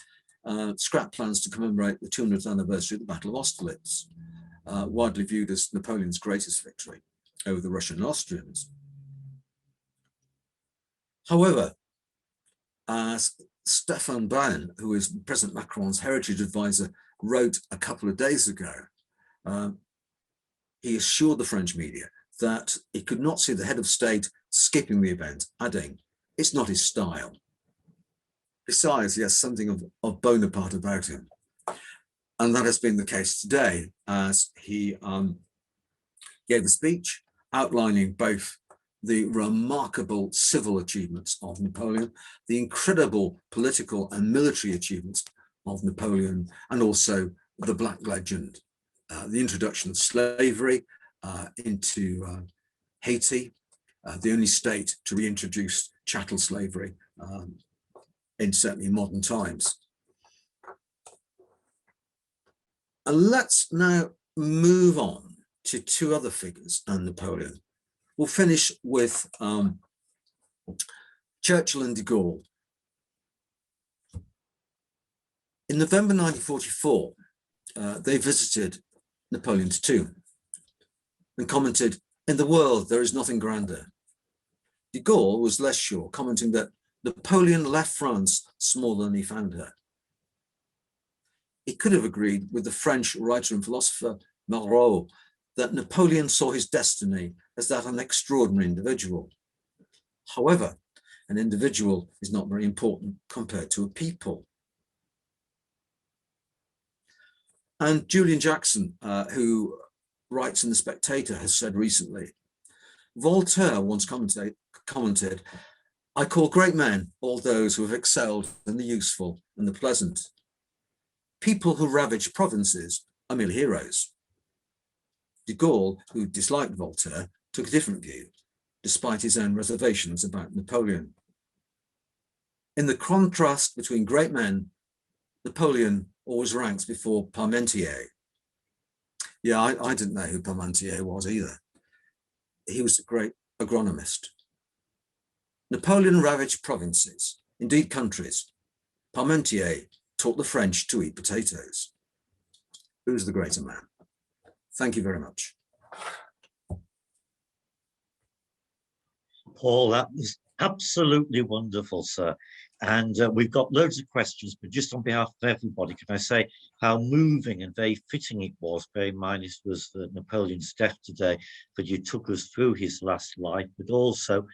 scrapped plans to commemorate the 200th anniversary of the Battle of Austerlitz, widely viewed as Napoleon's greatest victory over the Russian and Austrians. However, as Stéphane Bern, who is President Macron's heritage advisor, wrote a couple of days ago, he assured the French media that he could not see the head of state skipping the event, adding, "It's not his style." Besides, he has something of Bonaparte about him. And that has been the case today, as he gave a speech outlining both the remarkable civil achievements of Napoleon, the incredible political and military achievements of Napoleon, and also the Black Legend, the introduction of slavery into Haiti, the only state to reintroduce chattel slavery in certainly modern times. And let's now move on to two other figures and Napoleon. We'll finish with Churchill and de Gaulle. In November 1944, they visited Napoleon's tomb and commented, "In the world, there is nothing grander." De Gaulle was less sure, commenting that Napoleon left France smaller than he found her. He could have agreed with the French writer and philosopher Malraux that Napoleon saw his destiny as that of an extraordinary individual. However, an individual is not very important compared to a people. And Julian Jackson, who writes in The Spectator, has said recently, Voltaire once commented, "I call great men all those who have excelled in the useful and the pleasant. People who ravage provinces are merely heroes." De Gaulle, who disliked Voltaire, took a different view, despite his own reservations about Napoleon. In the contrast between great men, Napoleon always ranks before Parmentier. Yeah, I didn't know who Parmentier was either. He was a great agronomist. Napoleon ravaged provinces, indeed countries. Parmentier taught the French to eat potatoes. Who's the greater man? Thank you very much. Paul, that was absolutely wonderful, sir. And we've got loads of questions, but just on behalf of everybody, can I say how moving and very fitting it was, bear in mind it was Napoleon's death today, that you took us through his last life, but also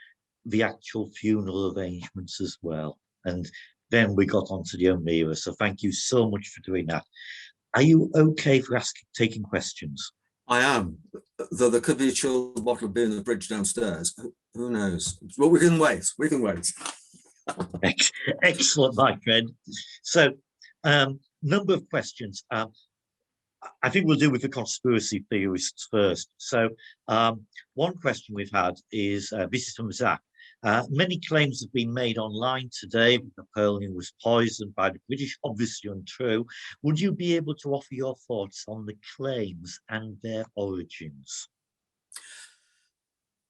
the actual funeral arrangements as well. And then we got onto the O'Meara. So thank you so much for doing that. Are you okay for taking questions? I am, though there could be a chilled bottle of beer in the fridge downstairs. Who knows? Well, we can wait. We can wait. Excellent, my friend. So, number of questions. I think we'll do with the conspiracy theorists first. So, one question we've had is, this is from Zach. Many claims have been made online today that Napoleon was poisoned by the British, obviously untrue. Would you be able to offer your thoughts on the claims and their origins?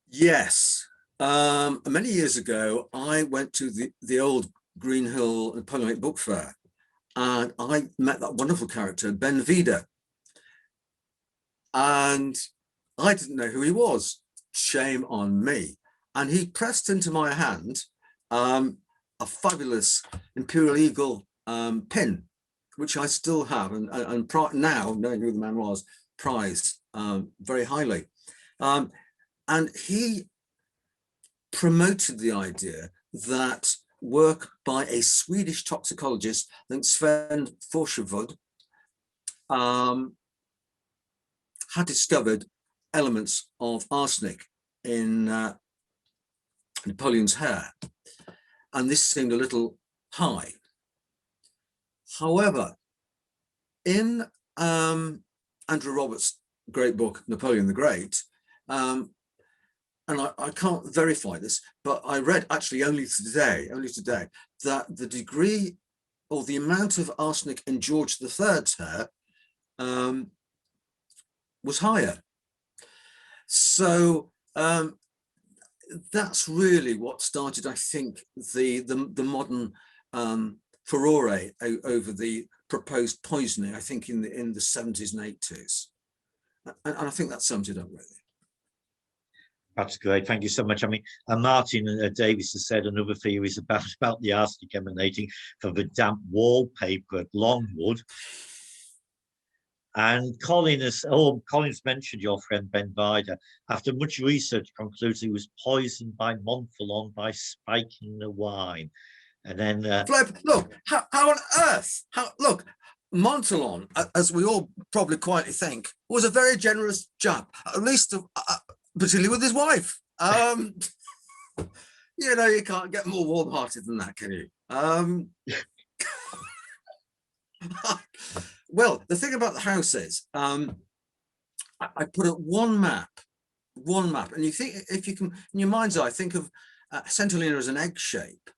Yes. Many years ago, I went to the old Green Hill Napoleonic Book Fair, and I met that wonderful character, Ben Vida. And I didn't know who he was. Shame on me. And he pressed into my hand a fabulous Imperial Eagle pin, which I still have, and now, knowing who the man was, prize very highly. And he promoted the idea that work by a Swedish toxicologist named Sven Forsevud had discovered elements of arsenic in Napoleon's hair, and this seemed a little high. However, in Andrew Roberts' great book, Napoleon the Great, and I can't verify this, but I read actually only today, that the degree or the amount of arsenic in George III's hair was higher. So that's really what started, I think, the modern furore over the proposed poisoning, I think in the 70s and 80s. And I think that sums it up really. That's great. Thank you so much. I mean, Martin Davis has said another theory is about the arsenic emanating from the damp wallpaper at Longwood. And Colin's mentioned your friend Ben Vida. After much research, concludes he was poisoned by Montholon by spiking the wine. And then look, how on earth? Look, Montholon, as we all probably quietly think, was a very generous chap, at least particularly with his wife. You know, you can't get more warm-hearted than that, can you? Well, the thing about the house is, I put up one map, and you think, if you can, in your mind's eye, think of St. Helena as an egg shape.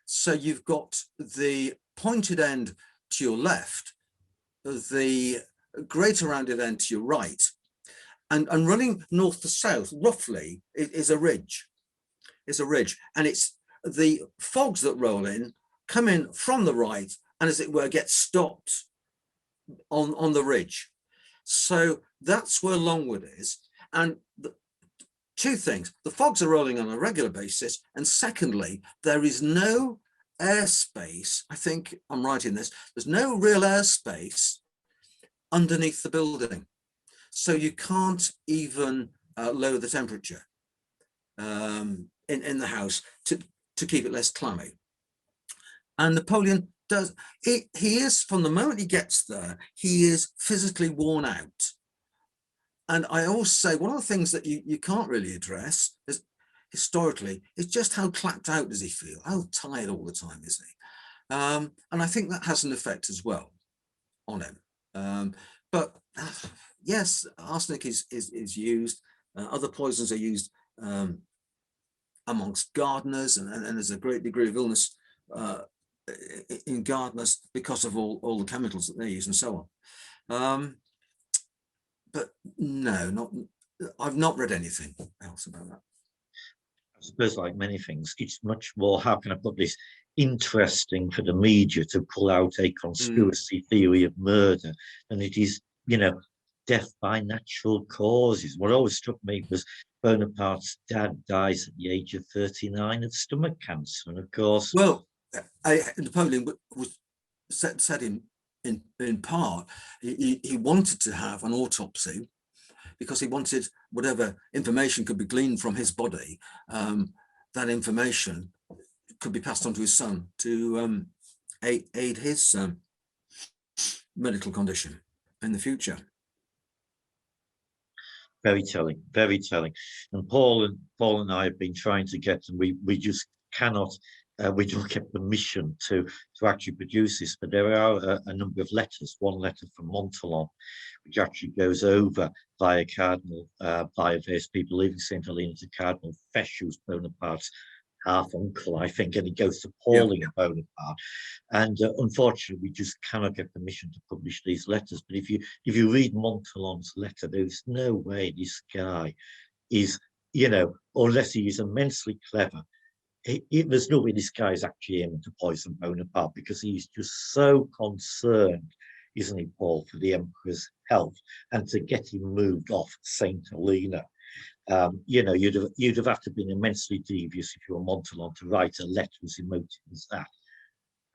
So you've got the pointed end to your left, the greater rounded end to your right, and running north to south, roughly, is a ridge. It's a ridge, and it's the fogs that roll in, come in from the right, and as it were, get stopped on the ridge. So that's where Longwood is. And two things: the fogs are rolling on a regular basis, and secondly, there is no airspace. I think I'm right in this. There's no real airspace underneath the building, so you can't even lower the temperature in the house to keep it less clammy. And Napoleon does. He is, from the moment he gets there, he is physically worn out. And I always say, one of the things that you can't really address is, historically, is just how clapped out does he feel? How tired all the time is he? And I think that has an effect as well on him. But yes, arsenic is used. Other poisons are used amongst gardeners, and there's a great degree of illness in gardeners because of all the chemicals that they use and so on. But no, I've not read anything else about that. I suppose, like many things, it's much more, how can I put this, interesting for the media to pull out a conspiracy theory of murder than it is, you know, death by natural causes. What always struck me was Bonaparte's dad dies at the age of 39 of stomach cancer, and of course, well, Napoleon was said in part he wanted to have an autopsy because he wanted whatever information could be gleaned from his body, that information could be passed on to his son to aid his medical condition in the future. very telling, very telling. And Paul and I have been trying to get, and we just cannot. We don't get permission to actually produce this, but there are a number of letters. One letter from Montholon, which actually goes over via various people leaving St. Helena to Cardinal Fesch, who's Bonaparte's half uncle, I think, and he goes to Pauline Bonaparte. And unfortunately, we just cannot get permission to publish these letters. But if you read Montholon's letter, there's no way this guy is, you know, unless he is immensely clever. There's no way this guy is actually aiming to poison Bonaparte, because he's just so concerned, isn't he, Paul, for the Emperor's health, and to get him moved off St. Helena. You know, you'd have had to been immensely devious if you were Montholon to write a letter as emotive as that,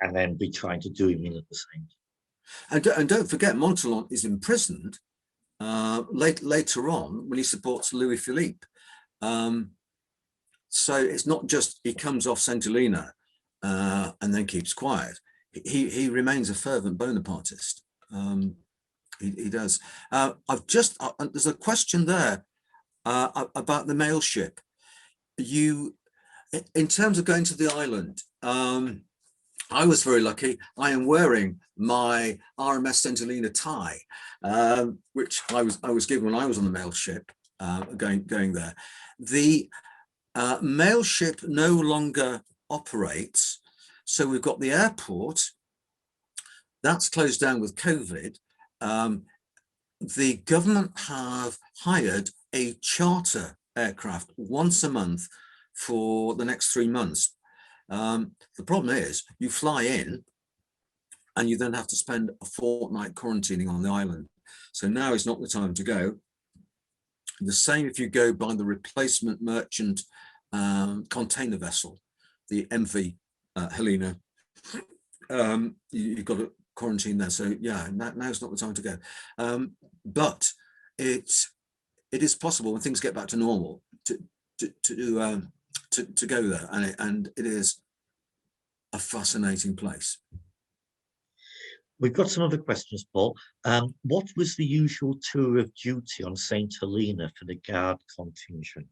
and then be trying to do him in at the same time. And don't forget, Montholon is imprisoned later on when he supports Louis Philippe. So it's not just he comes off St. Helena and then keeps quiet. He remains a fervent Bonapartist. He does. There's a question there about the mail ship. In terms of going to the island, I was very lucky. I am wearing my RMS St. Helena tie, which I was given when I was on the mail ship going there. The mail ship no longer operates, so we've got the airport that's closed down with COVID. The government have hired a charter aircraft once a month for the next 3 months. The problem is you fly in and you then have to spend a fortnight quarantining on the island. So now is not the time to go. The same if you go by the replacement merchant container vessel, the MV Helena. You've got to quarantine there. So yeah, now's not the time to go. But it is possible when things get back to normal to go there, and it is a fascinating place. We've got some other questions, Paul. What was the usual tour of duty on St. Helena for the Guard contingent?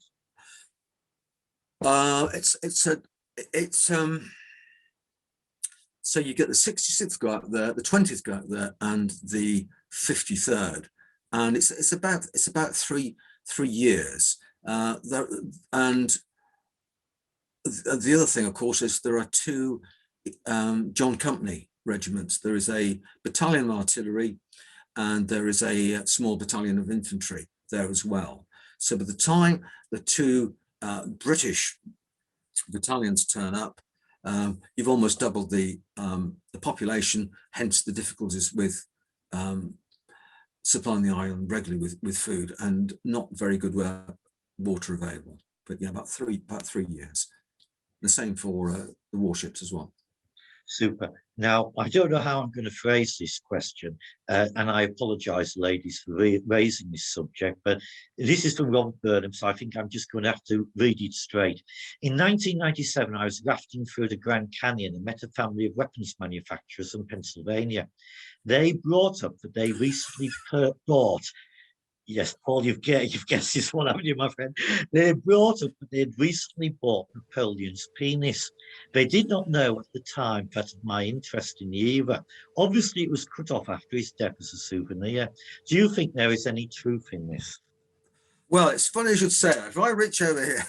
So you get the 66th go out there, the 20th go out there, and the 53rd, and it's about three years. And the other thing, of course, is there are two John Company regiments. There is a battalion of artillery, and there is a small battalion of infantry there as well. So by the time the two British battalions turn up, you've almost doubled the population, hence the difficulties with supplying the island regularly with food, and not very good water available. But yeah, about three years. The same for the warships as well. Super. Now, I don't know how I'm going to phrase this question, and I apologise, ladies, for raising this subject, but this is from Robert Burnham, so I think I'm just going to have to read it straight. In 1997, I was rafting through the Grand Canyon and met a family of weapons manufacturers from Pennsylvania. They brought up that they recently bought, yes, Paul, you've guessed this one, haven't you, my friend? They brought up that they had recently bought Napoleon's penis. They did not know at the time that of my interest in the era. Obviously, it was cut off after his death as a souvenir. Do you think there is any truth in this? Well, it's funny you should say that. If I reach over here,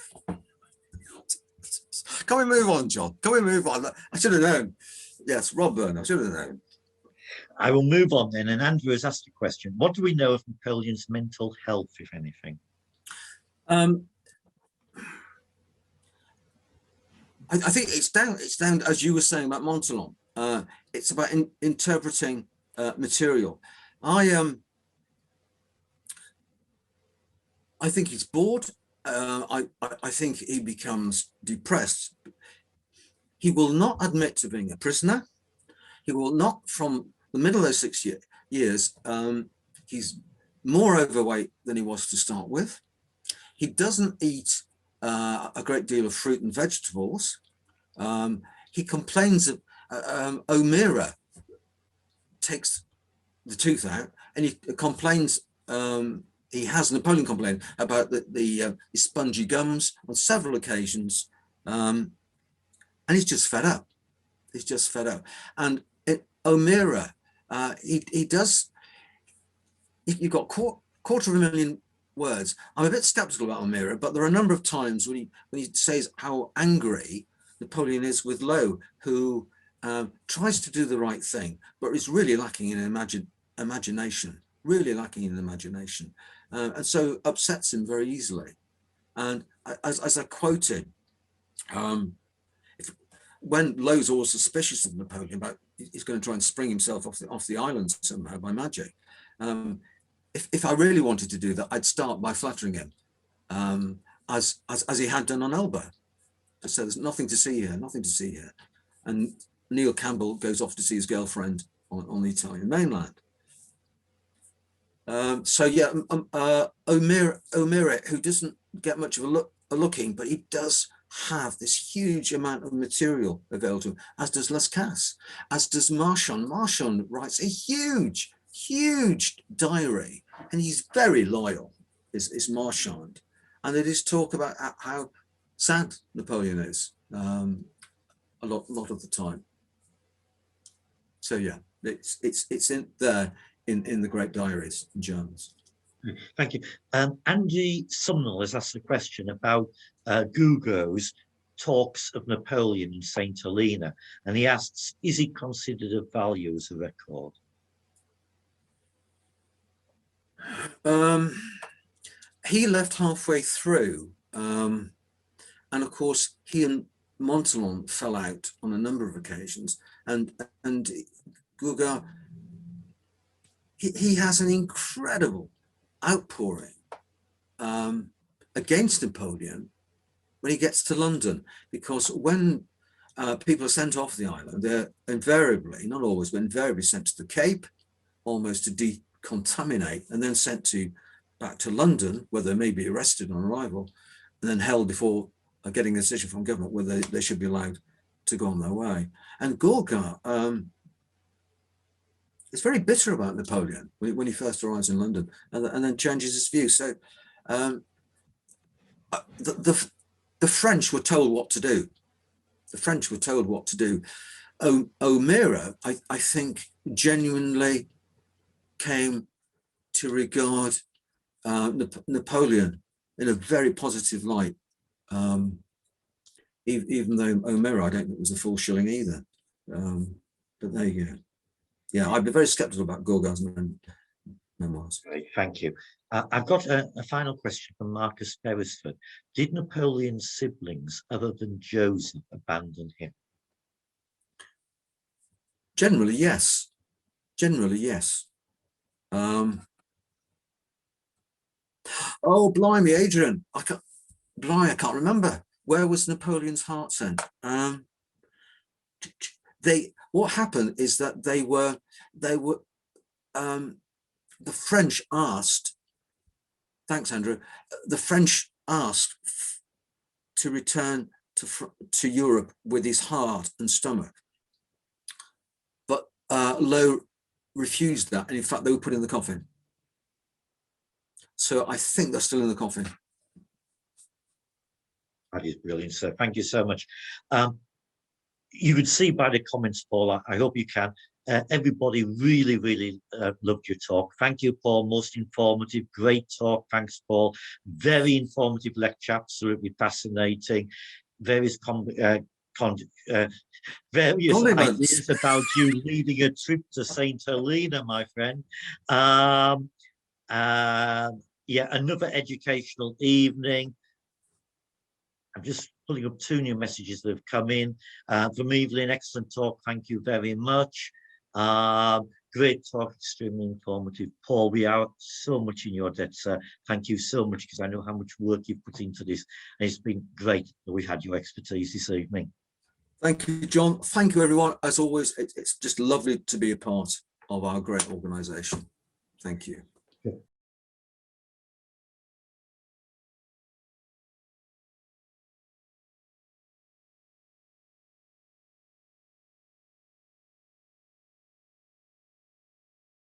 can we move on, John? Can we move on? I should have known. Yes, Rob Burnham, I should have known. I will move on then, and Andrew has asked a question. What do we know of Napoleon's mental health, if anything? I think it's down, as you were saying about Montholon. It's about interpreting material. I think he's bored. I think he becomes depressed. He will not admit to being a prisoner. He will not, from the middle of those 6 years, he's more overweight than he was to start with. He doesn't eat a great deal of fruit and vegetables. He complains that O'Meara takes the tooth out, and he complains, Napoleon complained about the spongy gums on several occasions, and he's just fed up. He's just fed up. And O'Meara, he does, you've got quarter of a million words. I'm a bit skeptical about O'Meara, but there are a number of times when he says how angry Napoleon is with Lowe, who tries to do the right thing, but is really lacking in imagination, and so upsets him very easily. And as I quoted, when Lowe's all suspicious of Napoleon, about he's going to try and spring himself off the island somehow by magic. If I really wanted to do that, I'd start by flattering him, as he had done on Elba. So there's nothing to see here, nothing to see here. And Neil Campbell goes off to see his girlfriend on the Italian mainland. So yeah, O'Meara, who doesn't get much of a looking, but he does have this huge amount of material available to him, as does Lascasse, as does Marchand. Marchand writes a huge diary, and he's very loyal, is Marchand. And it is talk about how sad Napoleon is a lot of the time. So yeah, it's in there in the great diaries in Germans. Thank you. Andy Sumnall has asked a question about Gougaud's talks of Napoleon in St. Helena, and he asks, is he considered of value as a record? He left halfway through, and of course he and Montholon fell out on a number of occasions, and Gougaud, he has an incredible outpouring against Napoleon when he gets to London, because when people are sent off the island, they're invariably, not always, but invariably sent to the Cape, almost to decontaminate, and then sent back to London, where they may be arrested on arrival, and then held before getting a decision from government whether they should be allowed to go on their way. And Gorga is very bitter about Napoleon when he first arrives in London, and then changes his view. So the French were told what to do. The French were told what to do. O'Meara, I think, genuinely came to regard Napoleon in a very positive light, even though O'Meara, I don't think, was a full shilling either. But there you go. Yeah, I'd be very sceptical about Gorga's memoirs. Great, thank you. I've got a final question from Marcus Beresford. Did Napoleon's siblings, other than Joseph, abandon him? Generally, yes. Generally, yes. Oh, blimey, Adrian! I can't remember. Where was Napoleon's heart sent? What happened is that the French asked. Thanks, Andrew. The French asked to return to Europe with his heart and stomach, but Lowe refused that, and in fact, they were put in the coffin. So I think they're still in the coffin. That is brilliant, sir. Thank you so much. You could see by the comments, Paul, I hope you can. Everybody really, really loved your talk. Thank you, Paul. Most informative, great talk. Thanks, Paul. Very informative lecture, absolutely fascinating. Various ideas about you leading a trip to St. Helena, my friend. Yeah, another educational evening. I'm just pulling up 2 new messages that have come in. From Evelyn, excellent talk. Thank you very much. Great talk, extremely informative. Paul, we are so much in your debt, sir. Thank you so much, because I know how much work you've put into this. And it's been great that we had your expertise this evening. Thank you, John. Thank you, everyone. As always, it's just lovely to be a part of our great organisation. Thank you.